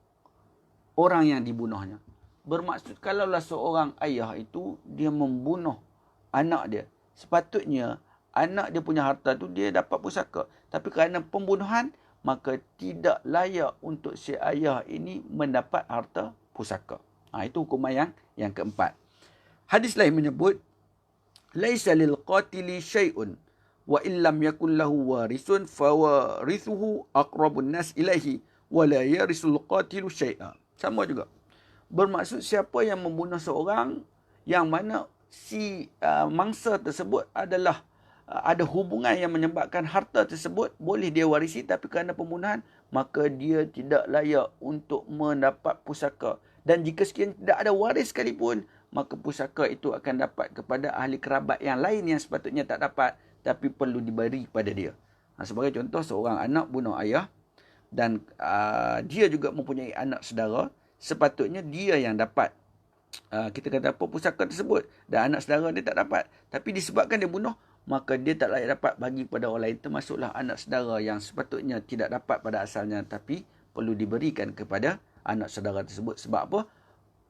orang yang dibunuhnya. Bermaksud kalaulah seorang ayah itu dia membunuh anak dia, sepatutnya anak dia punya harta tu dia dapat pusaka. Tapi kerana pembunuhan, maka tidak layak untuk si ayah ini mendapat harta pusaka. Itu hukuman yang keempat. Hadis lain menyebut, laisa lil qatili syai'un wa illam yakul lahu warisun fawarithuhu aqrabun nas ilaihi wa la yarisul qatilu syai'a. Sama juga. Bermaksud siapa yang membunuh seorang yang mana si mangsa tersebut adalah ada hubungan yang menyebabkan harta tersebut boleh dia warisi, tapi kerana pembunuhan maka dia tidak layak untuk mendapat pusaka. Dan jika sekiranya tidak ada waris sekalipun, maka pusaka itu akan dapat kepada ahli kerabat yang lain yang sepatutnya tak dapat, tapi perlu diberi kepada dia. Sebagai contoh, seorang anak bunuh ayah dan dia juga mempunyai anak saudara, sepatutnya dia yang dapat kita kata apa, pusaka tersebut, dan anak saudara dia tak dapat. Tapi disebabkan dia bunuh, maka dia tak layak dapat bagi kepada orang lain, termasuklah anak saudara yang sepatutnya tidak dapat pada asalnya, tapi perlu diberikan kepada anak saudara tersebut. Sebab apa?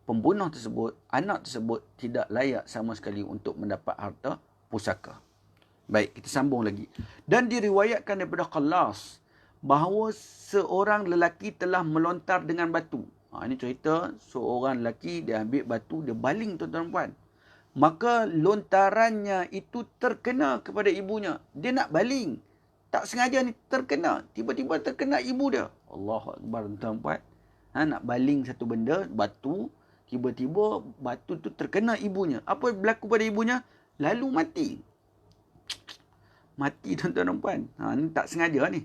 Pembunuh tersebut, anak tersebut tidak layak sama sekali untuk mendapat harta pusaka. Baik, kita sambung lagi. Dan diriwayatkan daripada Qallas bahawa seorang lelaki telah melontar dengan batu. Ini cerita seorang lelaki, dia ambil batu, dia baling, tuan-tuan puan. Maka lontarannya itu terkena kepada ibunya. Dia nak baling, tak sengaja ni terkena. Tiba-tiba terkena ibu dia. Allahu Akbar, tuan-tuan puan. Nak baling satu benda, batu. Tiba-tiba batu tu terkena ibunya. Apa berlaku pada ibunya? Lalu mati. Mati, tuan-tuan dan puan. Ni tak sengaja ni.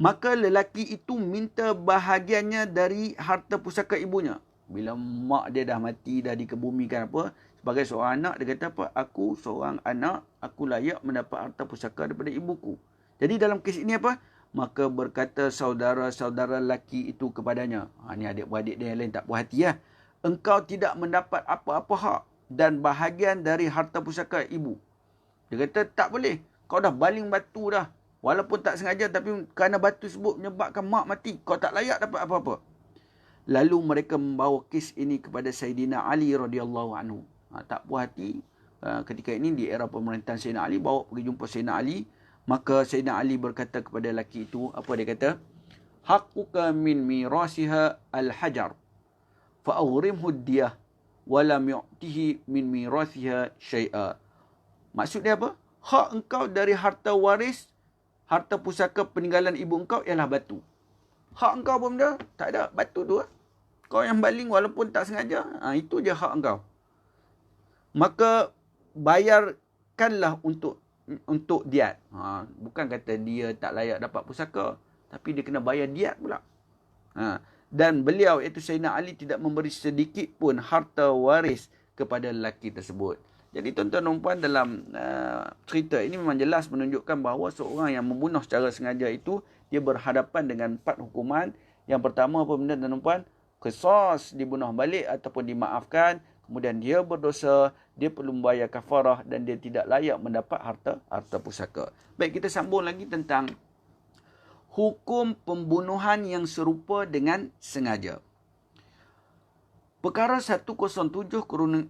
Maka lelaki itu minta bahagiannya dari harta pusaka ibunya. Bila mak dia dah mati, dah dikebumikan apa, sebagai seorang anak, dia kata apa? Aku seorang anak, aku layak mendapat harta pusaka daripada ibuku. Jadi dalam kes ini apa? Maka berkata saudara-saudara lelaki itu kepadanya. Ni adik-beradik dia yang lain tak puas hati lah. Engkau tidak mendapat apa-apa hak dan bahagian dari harta pusaka ibu. Dia kata tak boleh. Kau dah baling batu dah. Walaupun tak sengaja, tapi kerana batu tersebut menyebabkan mak mati, kau tak layak dapat apa-apa. Lalu mereka membawa kes ini kepada Sayyidina Ali radhiyallahu anhu. Tak puas hati. Ketika ini di era pemerintahan Sayyidina Ali, bawa pergi jumpa Sayyidina Ali. Maka Sayyidina Ali berkata kepada lelaki itu, apa dia kata? Haqquka min mirasiha al-hajar fa'ughrimhu diyah wa lam yu'tihi min mirasiha syai'a. Maksud dia apa? Hak engkau dari harta waris, harta pusaka peninggalan ibu engkau ialah batu. Hak engkau apa benda? Tak ada, batu tu. Kau yang baling walaupun tak sengaja, itu je hak engkau. Maka bayarkanlah untuk diat. Bukan kata dia tak layak dapat pusaka, tapi dia kena bayar diat pula. Dan beliau, iaitu Sayyidina Ali, tidak memberi sedikit pun harta waris kepada lelaki tersebut. Jadi tuan-tuan dan puan, dalam cerita ini memang jelas menunjukkan bahawa seorang yang membunuh secara sengaja itu, dia berhadapan dengan 4 hukuman. Yang pertama apa benda tuan-tuan dan puan? Qisas, dibunuh balik ataupun dimaafkan. Kemudian dia berdosa, dia perlu membayar kafarah dan dia tidak layak mendapat harta pusaka. Baik, kita sambung lagi tentang hukum pembunuhan yang serupa dengan sengaja. Perkara 107/1.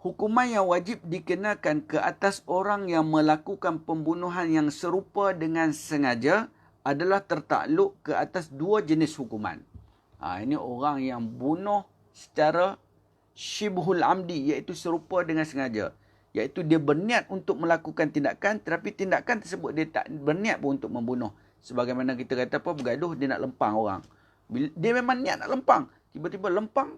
Hukuman yang wajib dikenakan ke atas orang yang melakukan pembunuhan yang serupa dengan sengaja adalah tertakluk ke atas 2 jenis hukuman. Ini orang yang bunuh secara syibhul amdi, iaitu serupa dengan sengaja. Iaitu dia berniat untuk melakukan tindakan, tetapi tindakan tersebut dia tak berniat pun untuk membunuh. Sebagaimana kita kata apa, bergaduh, dia nak lempang orang. Dia memang niat nak lempang. Tiba-tiba lempang.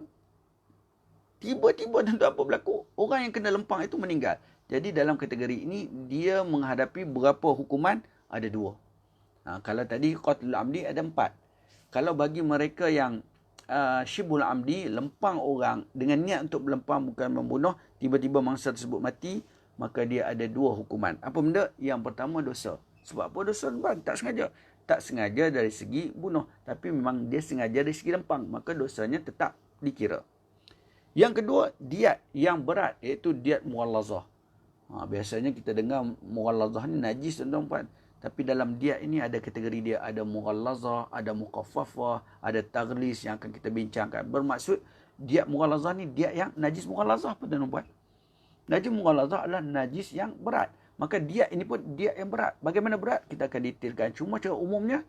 Tiba-tiba tentu apa berlaku? Orang yang kena lempang itu meninggal. Jadi dalam kategori ini, dia menghadapi berapa hukuman? Ada 2. Kalau tadi qatlul amdi ada 4. Kalau bagi mereka yang syibul amdi, lempang orang dengan niat untuk melempang bukan membunuh, tiba-tiba mangsa tersebut mati, maka dia ada 2 hukuman. Apa benda? Yang pertama dosa. Sebab apa dosa? Sebab tak sengaja. Tak sengaja dari segi bunuh, tapi memang dia sengaja dari segi lempang, maka dosanya tetap dikira. Yang kedua, diat yang berat, iaitu diat mughallazah. Biasanya kita dengar mughallazah ni najis, tuan-tuan. Tapi dalam diat ini ada kategori dia. Ada mughallazah, ada muqaffafah, ada taghlis yang akan kita bincangkan. Bermaksud, diat mughallazah ni diat yang najis mughallazah apa, tuan-tuan? Najis mughallazah adalah najis yang berat. Maka diat ini pun diat yang berat. Bagaimana berat? Kita akan detailkan. Cuma secara umumnya,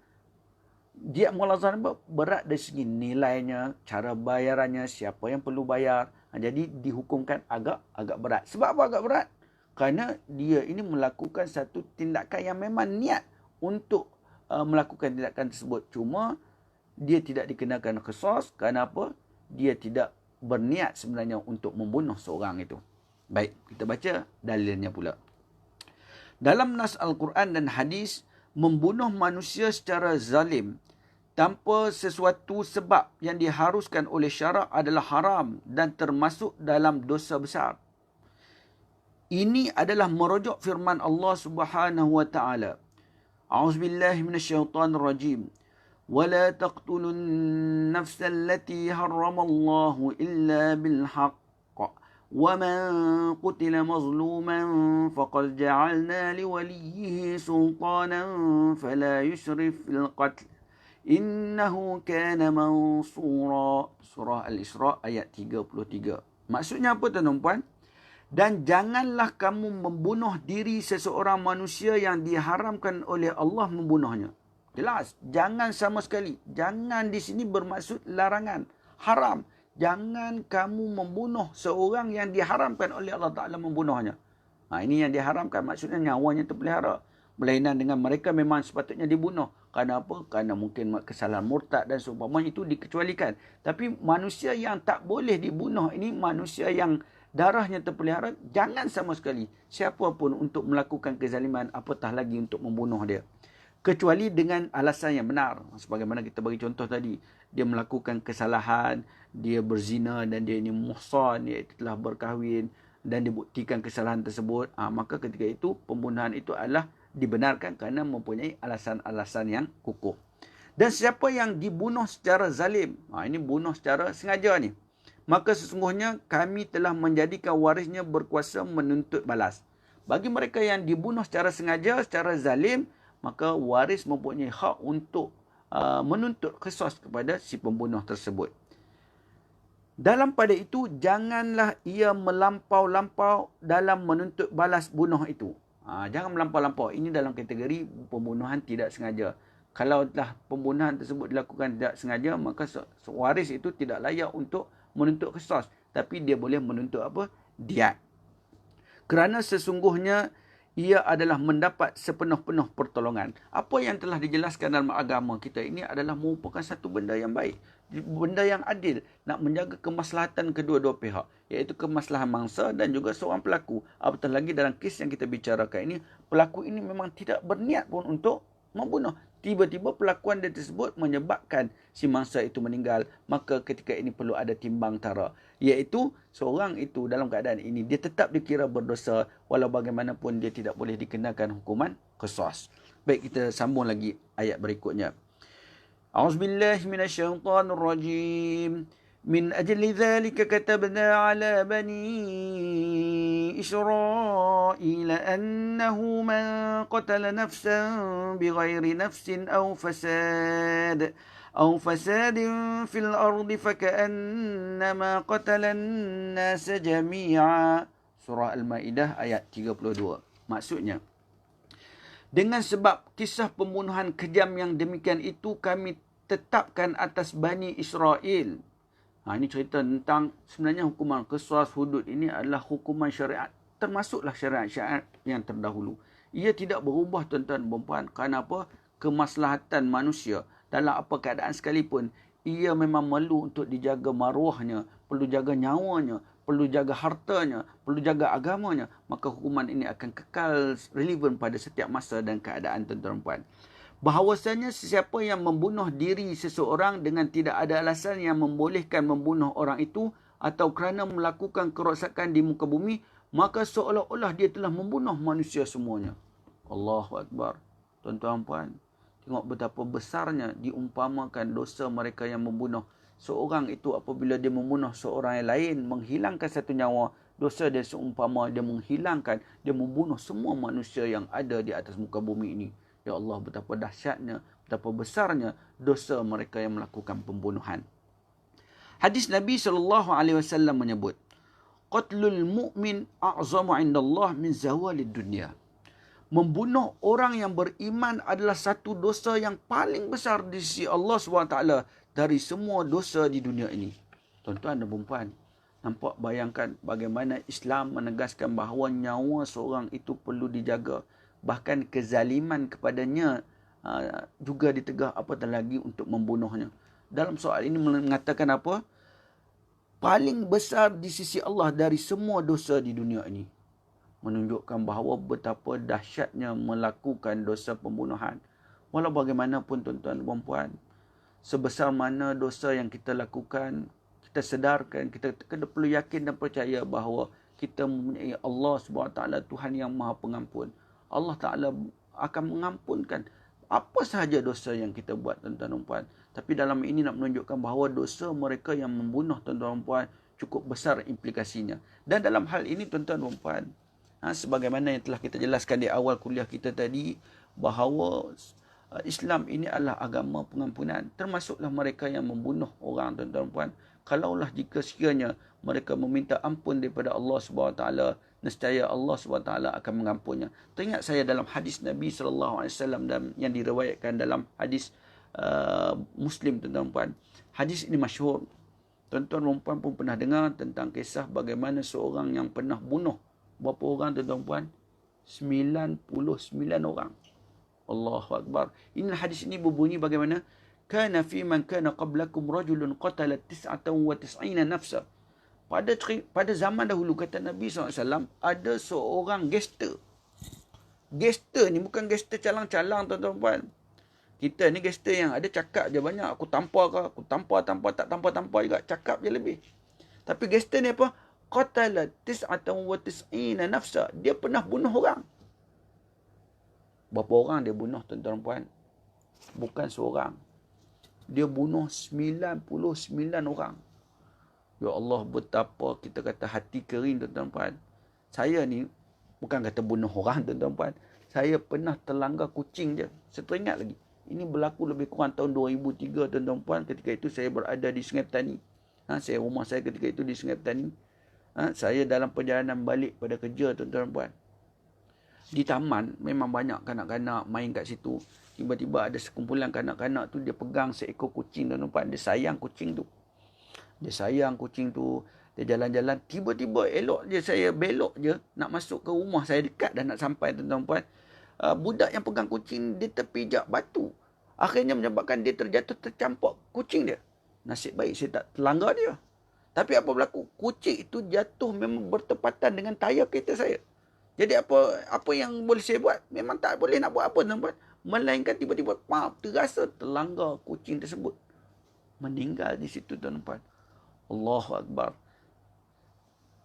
diat mughallazah ni berat dari segi nilainya, cara bayarannya, siapa yang perlu bayar. Jadi dihukumkan agak berat. Sebab apa agak berat? Kerana dia ini melakukan satu tindakan yang memang niat untuk melakukan tindakan tersebut. Cuma dia tidak dikenakan qisas. Kerana apa? Dia tidak berniat sebenarnya untuk membunuh seorang itu. Baik, kita baca dalilnya pula. Dalam nas Al-Quran dan hadis, membunuh manusia secara zalim tanpa sesuatu sebab yang diharuskan oleh syarak adalah haram dan termasuk dalam dosa besar. Ini adalah merujuk firman Allah Subhanahu wa taala. A'udzubillahi minasyaitonirrajim. ولا تقتلوا النفس التي حرم الله إلا بالحق ومن قتل مظلوما فقد جعلنا لوليه سلطانا فلا يسرف في القتل إنه كان منصورا. Surah Al-Isra ayat 33. Maksudnya apa, tuan-tuan? Dan janganlah kamu membunuh diri seseorang manusia yang diharamkan oleh Allah membunuhnya. Jelas, jangan sama sekali. Jangan di sini bermaksud larangan, haram. Jangan kamu membunuh seorang yang diharamkan oleh Allah Ta'ala membunuhnya. Ini yang diharamkan, maksudnya nyawanya terpelihara. Berlainan dengan mereka memang sepatutnya dibunuh. Kerana apa? Kerana mungkin kesalahan murtad dan seumpamanya itu dikecualikan. Tapi manusia yang tak boleh dibunuh ini, manusia yang darahnya terpelihara, jangan sama sekali siapa pun untuk melakukan kezaliman, apatah lagi untuk membunuh dia. Kecuali dengan alasan yang benar. Sebagaimana kita bagi contoh tadi. Dia melakukan kesalahan, dia berzina dan dia ini muhsan, iaitu telah berkahwin dan dibuktikan kesalahan tersebut. Maka ketika itu, pembunuhan itu adalah dibenarkan kerana mempunyai alasan-alasan yang kukuh. Dan siapa yang dibunuh secara zalim, ini bunuh secara sengaja ni, maka sesungguhnya kami telah menjadikan warisnya berkuasa menuntut balas. Bagi mereka yang dibunuh secara sengaja, secara zalim, maka waris mempunyai hak untuk menuntut qisas kepada si pembunuh tersebut. Dalam pada itu, janganlah ia melampau-lampau dalam menuntut balas bunuh itu. Jangan melampau-lampau. Ini dalam kategori pembunuhan tidak sengaja. Kalau telah pembunuhan tersebut dilakukan tidak sengaja, maka waris itu tidak layak untuk menuntut qisas. Tapi dia boleh menuntut apa? Diat. Kerana sesungguhnya ia adalah mendapat sepenuh-penuh pertolongan. Apa yang telah dijelaskan dalam agama kita ini adalah merupakan satu benda yang baik. Benda yang adil. Nak menjaga kemaslahatan kedua-dua pihak. Iaitu kemaslahan mangsa dan juga seorang pelaku. Apatah lagi dalam kes yang kita bicarakan ini, pelaku ini memang tidak berniat pun untuk membunuh. Tiba-tiba pelakuan dia tersebut menyebabkan si mangsa itu meninggal. Maka ketika ini perlu ada timbang tara. Iaitu seorang itu dalam keadaan ini dia tetap dikira berdosa walau bagaimanapun dia tidak boleh dikenakan hukuman qisas. Baik, kita sambung lagi ayat berikutnya. A'udzubillahi minasyaitonirrajim. Min ajli dhalika katabna ala bani Israil annahu man qatala nafsan bighairi nafsin aw fasad fil ardi faka'annama qatala an-nasa jami'a. Surah Al-Maidah ayat 32. Maksudnya, dengan sebab kisah pembunuhan kejam yang demikian itu, kami tetapkan atas Bani Israel. Ini cerita tentang sebenarnya hukuman qisas hudud ini adalah hukuman syariat. Termasuklah syariat-syariat yang terdahulu. Ia tidak berubah, tuan-tuan dan puan-puan. Kerana apa? Kemaslahatan manusia dalam apa keadaan sekalipun, ia memang perlu untuk dijaga maruahnya, perlu jaga nyawanya, perlu jaga hartanya, perlu jaga agamanya, maka hukuman ini akan kekal relevan pada setiap masa dan keadaan, tuan-tuan dan puan. Bahawasanya sesiapa yang membunuh diri seseorang dengan tidak ada alasan yang membolehkan membunuh orang itu atau kerana melakukan kerosakan di muka bumi, maka seolah-olah dia telah membunuh manusia semuanya. Allahu Akbar. Tuan-tuan dan puan, tengok betapa besarnya diumpamakan dosa mereka yang membunuh. Seorang itu apabila dia membunuh seorang yang lain, menghilangkan satu nyawa, dosa dia seumpama dia menghilangkan, dia membunuh semua manusia yang ada di atas muka bumi ini. Ya Allah, betapa dahsyatnya, betapa besarnya dosa mereka yang melakukan pembunuhan. Hadis Nabi SAW menyebut, qatlul mu'min a'zamu indallah min zawalid dunya. Membunuh orang yang beriman adalah satu dosa yang paling besar di sisi Allah SWT dari semua dosa di dunia ini. Tuan-tuan dan puan, nampak bayangkan bagaimana Islam menegaskan bahawa nyawa seorang itu perlu dijaga. Bahkan kezaliman kepadanya juga ditegah, apatah lagi untuk membunuhnya. Dalam soal ini mengatakan apa? Paling besar di sisi Allah dari semua dosa di dunia ini. Menunjukkan bahawa betapa dahsyatnya melakukan dosa pembunuhan. Walau bagaimanapun tuan-tuan dan puan, sebesar mana dosa yang kita lakukan, kita sedarkan, kita perlu yakin dan percaya bahawa kita mempunyai Allah SWT, Tuhan yang Maha Pengampun. Allah Ta'ala akan mengampunkan apa sahaja dosa yang kita buat, tuan-tuan dan puan. Tapi dalam ini nak menunjukkan bahawa dosa mereka yang membunuh, tuan-tuan dan puan, cukup besar implikasinya. Dan dalam hal ini, tuan-tuan dan puan, sebagaimana yang telah kita jelaskan di awal kuliah kita tadi, bahawa Islam ini adalah agama pengampunan. Termasuklah mereka yang membunuh orang, tuan-tuan dan puan. Kalaulah jika sekiranya mereka meminta ampun daripada Allah SWT, nescaya Allah SWT akan mengampunnya. Teringat saya dalam hadis Nabi SAW yang diriwayatkan dalam hadis Muslim, tuan-tuan dan puan. Hadis ini masyhur. Tuan-tuan dan puan pun pernah dengar tentang kisah bagaimana seorang yang pernah bunuh berapa orang, tuan-tuan dan puan? 99 orang. Allahu Akbar. Ini hadis ini berbunyi bagaimana? Kana fi man kana qablakum rajulun qatala 99 nafsa. Pada zaman dahulu, kata Nabi SAW, ada seorang gangster. Gangster ni bukan gangster calang-calang, tuan-tuan dan puan. Kita ni gangster yang ada cakap je banyak. Aku tampar ke? Aku tampar, tak tampar juga. Cakap je lebih. Tapi gangster ni apa? Qatala 99 nafsa. Dia pernah bunuh orang. Berapa orang dia bunuh, tuan-tuan dan puan? Bukan seorang. Dia bunuh 99 orang. Ya Allah, betapa kita kata hati kering, tuan-tuan dan puan. Saya ni bukan kata bunuh orang, tuan-tuan dan puan. Saya pernah terlanggar kucing je. Saya teringat lagi. Ini berlaku lebih kurang tahun 2003, tuan-tuan dan puan. Ketika itu saya berada di Sungai Petani. Rumah saya ketika itu di Sungai Petani. Saya dalam perjalanan balik pada kerja, tuan-tuan dan puan. Di taman memang banyak kanak-kanak main kat situ. Tiba-tiba ada sekumpulan kanak-kanak tu, dia pegang seekor kucing, tuan-tuan dan puan. Dia sayang kucing tu. Dia jalan-jalan. Tiba-tiba elok je saya belok je nak masuk ke rumah saya, dekat dah nak sampai, tuan-tuan dan puan. Budak yang pegang kucing dia terpijak batu. Akhirnya menyebabkan dia terjatuh, tercampak kucing dia. Nasib baik saya tak terlanggar dia. Tapi apa berlaku? Kucing itu jatuh memang bertepatan dengan tayar kereta saya. Jadi apa yang boleh saya buat? Memang tak boleh nak buat apa, tuan-tuan. Melainkan tiba-tiba terasa terlanggar kucing tersebut. Meninggal di situ, tuan-tuan. Allahu Akbar.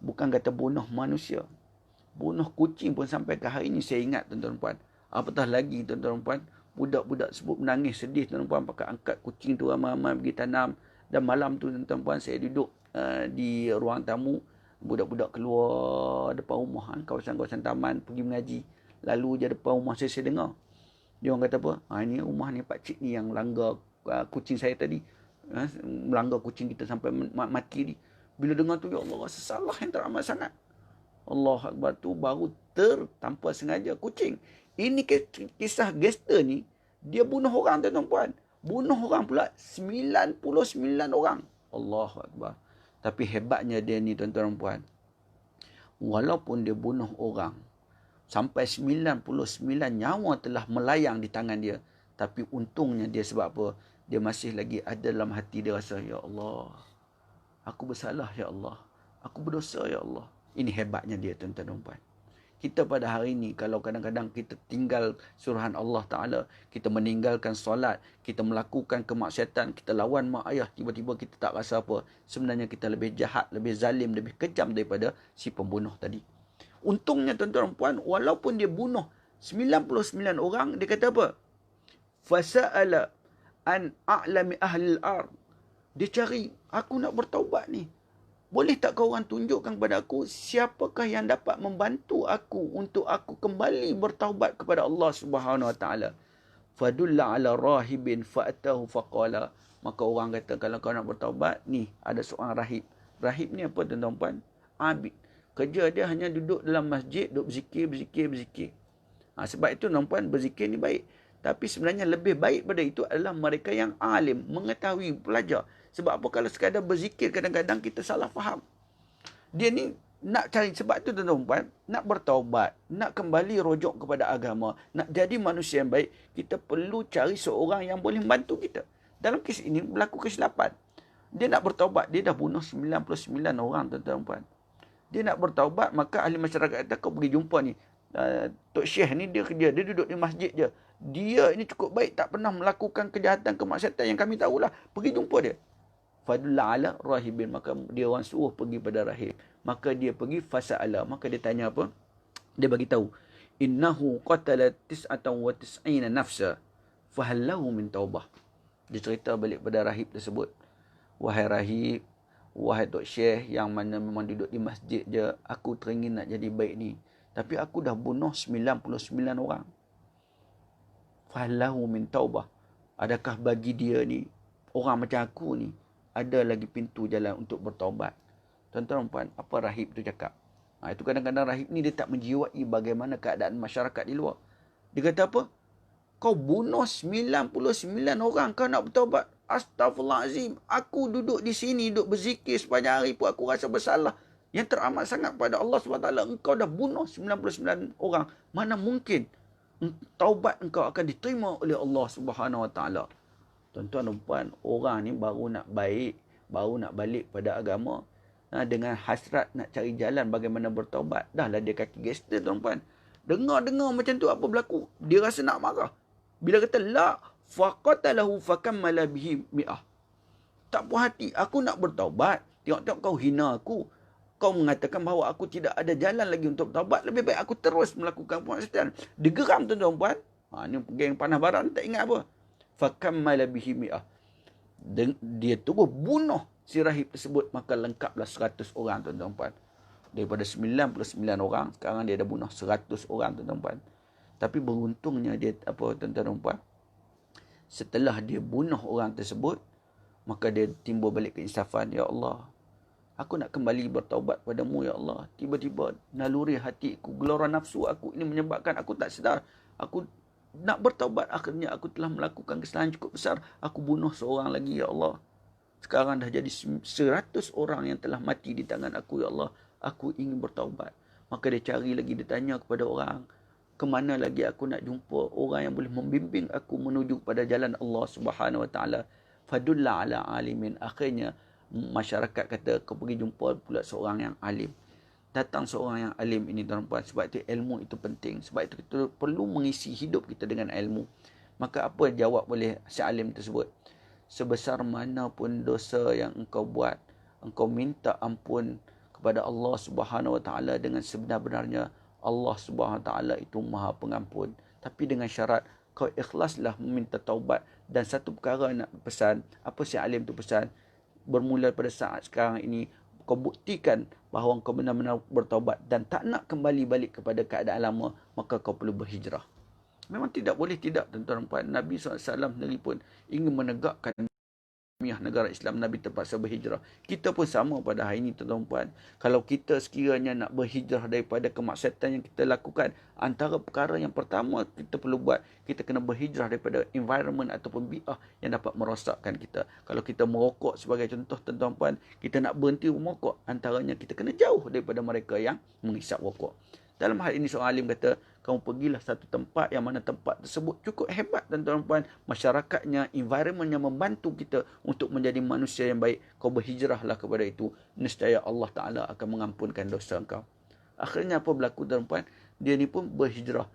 Bukan kata bunuh manusia. Bunuh kucing pun sampai ke hari ini saya ingat, tuan-tuan dan puan. Apatah lagi, tuan-tuan dan puan, budak-budak sebut menangis sedih, tuan-tuan dan puan, pakai angkat kucing tu ramai-ramai pergi tanam. Dan malam tu, tuan-tuan dan puan, saya duduk di ruang tamu. Budak-budak keluar depan rumah, kawasan-kawasan taman, pergi mengaji. Lalu je depan rumah saya dengar. Dia orang kata apa? Ini rumah ni pakcik ni yang langgar kucing saya tadi. Melanggar kucing kita sampai mati ni. Bila dengar tu, ya Allah, rasa salah yang teramat sangat. Allah Akbar, tu baru tanpa sengaja kucing. Ini kisah gangster ni, dia bunuh orang, tuan-tuan puan. Bunuh orang pula 99 orang. Allah Akbar. Tapi hebatnya dia ni, tuan-tuan puan. Walaupun dia bunuh orang, sampai 99 nyawa telah melayang di tangan dia. Tapi untungnya dia sebab apa? Dia masih lagi ada dalam hati dia rasa, ya Allah, aku bersalah, ya Allah. Aku berdosa ya Allah. Ini hebatnya dia tuan-tuan dan puan. Kita pada hari ini, kalau kadang-kadang kita tinggal suruhan Allah Ta'ala, kita meninggalkan solat, kita melakukan kemaksiatan, kita lawan mak ayah, tiba-tiba kita tak rasa apa. Sebenarnya kita lebih jahat, lebih zalim, lebih kejam daripada si pembunuh tadi. Untungnya tuan-tuan dan puan, walaupun dia bunuh 99 orang, dia kata apa? Fasa'ala an a'lami ahli al-ard. Dia cari, aku nak bertaubat ni. Boleh tak kau orang tunjukkan kepada aku siapakah yang dapat membantu aku untuk aku kembali bertaubat kepada Allah Subhanahu Wa Taala. Fadulla ala rahibin fa'atahu faqala. Maka orang kata kalau kau nak bertaubat, ni ada seorang rahib. Rahib ni apa tuan-tuan puan? Abid. Kerja dia hanya duduk dalam masjid, duduk berzikir. Sebab itu tuan-tuan puan, berzikir ni baik. Tapi sebenarnya lebih baik pada itu adalah mereka yang alim, mengetahui, pelajar. Sebab apa? Kalau sekadar berzikir, kadang-kadang kita salah faham. Dia ni nak cari, sebab tu tuan-tuan, nak bertaubat, nak kembali rujuk kepada agama, nak jadi manusia yang baik, kita perlu cari seorang yang boleh membantu kita. Dalam kes ini berlaku kesilapan. Dia nak bertaubat, dia dah bunuh 99 orang tuan-tuan. Dia nak bertaubat, maka ahli masyarakat kata, kau pergi jumpa ni. Tok Syekh ni dia duduk di masjid je. Dia ini cukup baik, tak pernah melakukan kejahatan, kemaksiatan yang kami tahulah. Pergi jumpa dia. Fadulla ala rahibin. Maka dia orang suruh pergi pada rahib. Maka dia pergi fasa'ala. Maka dia tanya apa? Dia bagi tahu. Innahu qatala 99 nafsa. Fahallahu min taubah. Dia cerita balik pada rahib tersebut. Wahai rahib, wahai Tok Syekh yang mana memang duduk di masjid je, aku teringin nak jadi baik ni. Tapi aku dah bunuh 99 orang. Fahallahu min taubah. Adakah bagi dia ni, orang macam aku ni, ada lagi pintu jalan untuk bertaubat? Tuan-tuan dan puan, apa rahib tu cakap? Itu kadang-kadang rahib ni dia tak menjiwai bagaimana keadaan masyarakat di luar. Dia kata apa? Kau bunuh 99 orang, kau nak bertaubat? Astaghfirullahalazim. Aku duduk di sini, duduk berzikir sepanjang hari pun aku rasa bersalah. Yang teramat sangat pada Allah SWT. Engkau dah bunuh 99 orang. Mana mungkin taubat engkau akan diterima oleh Allah SWT. Tuan-tuan dan puan, orang ni baru nak baik, baru nak balik pada agama, dengan hasrat nak cari jalan bagaimana bertaubat. Dah lah dia kaki gangster tuan-puan. Dengar-dengar macam tu apa berlaku? Dia rasa nak marah. Bila kata la faqatalahu fakammala bihi mi'ah. Tak puas hati, aku nak bertaubat. Tengok-tengok kau hina aku. Kau mengatakan bahawa aku tidak ada jalan lagi untuk bertaubat. Lebih baik aku terus melakukan kemaksiatan. Dia geram tuan-tuan dan puan. Ni geng panah barat tak ingat apa. Fakammala bihi mi'ah. Dia terus bunuh si rahib tersebut, maka lengkaplah 100 orang tuan-tuan dan puan. Daripada 99 orang, sekarang dia dah bunuh 100 orang tuan-tuan dan puan. Tapi beruntungnya dia tuan-tuan dan puan, setelah dia bunuh orang tersebut, maka dia timbul balik keinsafan. Ya Allah, aku nak kembali bertaubat padamu ya Allah. Tiba-tiba naluri hatiku, gelora nafsu aku ini menyebabkan aku tak sedar. Aku nak bertaubat, akhirnya aku telah melakukan kesalahan cukup besar. Aku bunuh seorang lagi ya Allah. Sekarang dah jadi 100 orang yang telah mati di tangan aku ya Allah. Aku ingin bertaubat. Maka dia cari lagi, dia tanya kepada orang, kemana lagi aku nak jumpa orang yang boleh membimbing aku menuju pada jalan Allah Subhanahu Wa Taala. Fadulla ala alimin. Akhirnya masyarakat kata, kau pergi jumpa pula seorang yang alim. Datang seorang yang alim ini tuan-tuan. Sebab itu ilmu itu penting. Sebab itu kita perlu mengisi hidup kita dengan ilmu. Maka apa jawab oleh si alim tersebut? Sebesar mana pun dosa yang engkau buat, engkau minta ampun kepada Allah Subhanahu Wa Taala dengan sebenar-benarnya. Allah Subhanahu Wa Taala itu Maha Pengampun. Tapi dengan syarat kau ikhlaslah meminta taubat. Dan satu perkara nak pesan, apa si alim tu pesan? Bermula pada saat sekarang ini, kau buktikan bahawa kau benar-benar bertaubat dan tak nak kembali balik kepada keadaan lama, maka kau perlu berhijrah. Memang tidak boleh tidak tuan-tuan dan puan. Nabi SAW sendiri pun ingin menegakkan negara Islam, Nabi terpaksa berhijrah. Kita pun sama pada hari ini tuan-tuan dan puan. Kalau kita sekiranya nak berhijrah daripada kemaksiatan yang kita lakukan, antara perkara yang pertama kita perlu buat, kita kena berhijrah daripada environment ataupun bi'ah yang dapat merosakkan kita. Kalau kita merokok sebagai contoh tuan-tuan dan puan, kita nak berhenti merokok, antaranya kita kena jauh daripada mereka yang menghisap rokok. Dalam hal ini seorang alim kata, kamu pergilah satu tempat yang mana tempat tersebut cukup hebat tuan-tuan dan puan, masyarakatnya, environmentnya membantu kita untuk menjadi manusia yang baik, kau berhijrahlah kepada itu, nescaya Allah Ta'ala akan mengampunkan dosa kau. Akhirnya apa berlaku tuan-tuan? Dia ni pun berhijrah.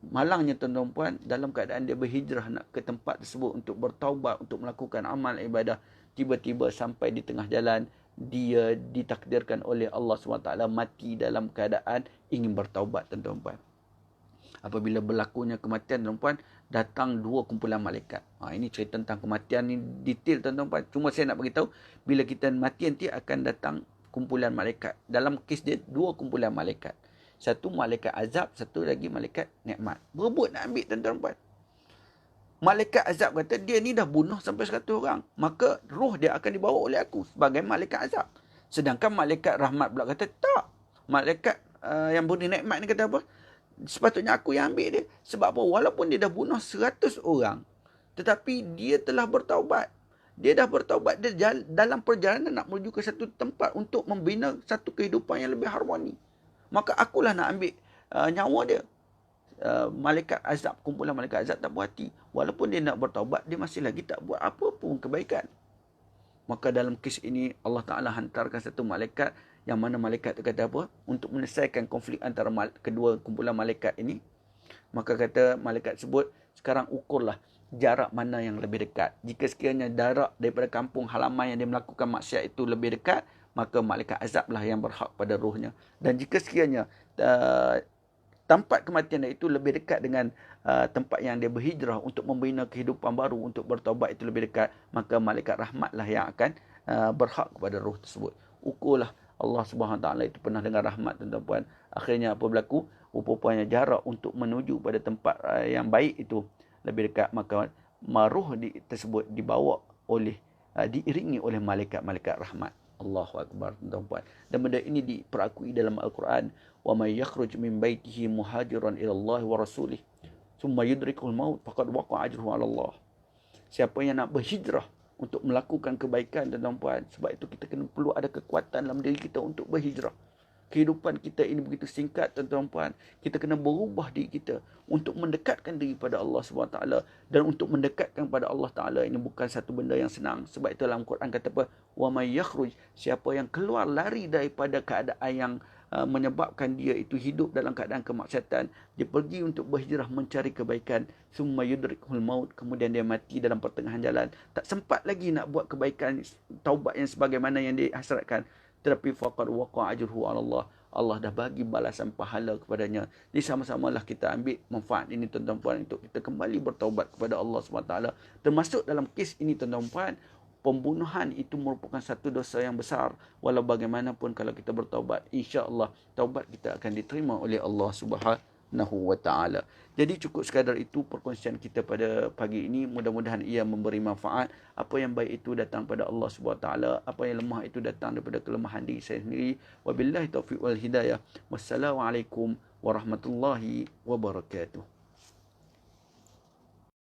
Malangnya tuan-tuan puan, dalam keadaan dia berhijrah nak ke tempat tersebut untuk bertaubat, untuk melakukan amal ibadah, tiba-tiba sampai di tengah jalan, dia ditakdirkan oleh Allah SWT mati dalam keadaan ingin bertaubat tuan-tuan puan. Apabila berlakunya kematian tuan-tuan puan, datang dua kumpulan malaikat. Ini cerita tentang kematian ni detail tuan-tuan puan. Cuma saya nak beritahu, bila kita mati nanti akan datang kumpulan malaikat. Dalam kes dia, dua kumpulan malaikat. Satu malaikat azab, satu lagi malaikat nikmat. Berebut nak ambil tuan-tuan puan. Malaikat azab kata, dia ni dah bunuh sampai 100 orang. Maka roh dia akan dibawa oleh aku sebagai malaikat azab. Sedangkan malaikat rahmat pula kata, tak. Malaikat yang beri nikmat ni kata apa? Sepatutnya aku yang ambil dia. Sebab apa? Walaupun dia dah bunuh 100 orang, tetapi dia telah bertaubat. Dia dah bertaubat, dia dalam perjalanan nak menuju ke satu tempat untuk membina satu kehidupan yang lebih harmoni. Maka akulah nak ambil nyawa dia. Malaikat azab, kumpulan malaikat azab tak puas hati. Walaupun dia nak bertaubat, dia masih lagi tak buat apa pun kebaikan. Maka dalam kes ini, Allah Ta'ala hantarkan satu malaikat, yang mana malaikat itu kata apa? Untuk menyelesaikan konflik antara kedua kumpulan malaikat ini. Maka kata malaikat sebut, sekarang ukurlah jarak mana yang lebih dekat. Jika sekiranya jarak daripada kampung halaman yang dia melakukan maksiat itu lebih dekat, maka malaikat azablah yang berhak pada rohnya. Dan jika sekiranya tempat kematian itu lebih dekat dengan tempat yang dia berhijrah untuk membina kehidupan baru, untuk bertaubat itu lebih dekat, maka malaikat rahmatlah yang akan berhak kepada roh tersebut. Ukurlah. Allah Subhanahu Wa Taala itu pernah dengan rahmat tuan-tuan puan. Akhirnya apa berlaku? Rupanya jarak untuk menuju pada tempat yang baik itu lebih dekat, maka roh tersebut dibawa oleh diiringi oleh malaikat-malaikat rahmat. Allahu Akbar tuan-tuan puan. Dan benda ini diperakui dalam Al-Quran. Wa may yakhruj min baitihi muhajiran ila Allah wa rasulih thumma yudrikul maut faqad waqa'a ajruhu 'ala Allah. Siapa yang nak berhijrah untuk melakukan kebaikan tuan-tuan puan, sebab itu kita kena perlu ada kekuatan dalam diri kita untuk berhijrah. Kehidupan kita ini begitu singkat tuan-tuan puan. Kita kena berubah diri kita untuk mendekatkan diri pada Allah SWT. Dan untuk mendekatkan pada Allah Ta'ala ini bukan satu benda yang senang. Sebab itu dalam Quran kata apa? Wa may yakhruj, siapa yang keluar lari daripada keadaan yang menyebabkan dia itu hidup dalam keadaan kemaksiatan, dia pergi untuk berhijrah mencari kebaikan, summa yudrikul maut, kemudian dia mati dalam pertengahan jalan, tak sempat lagi nak buat kebaikan, taubat yang sebagaimana yang dihasratkan, tetapi faqad waqa'a ajruhu 'ala Allah. Allah dah bagi balasan pahala kepadanya. Jadi sama-samalah kita ambil manfaat ini tuan-tuan puan untuk kita kembali bertaubat kepada Allah SWT. Termasuk dalam kes ini tuan-tuan puan, pembunuhan itu merupakan satu dosa yang besar. Walau bagaimanapun kalau kita bertaubat, insya-Allah taubat kita akan diterima oleh Allah Subhanahu wa taala. Jadi cukup sekadar itu perkongsian kita pada pagi ini. Mudah-mudahan ia memberi manfaat. Apa yang baik itu datang pada Allah Subhanahu wa taala, apa yang lemah itu datang daripada kelemahan diri saya sendiri. Wabillahi taufiq wal hidayah. Wassalamualaikum warahmatullahi wabarakatuh.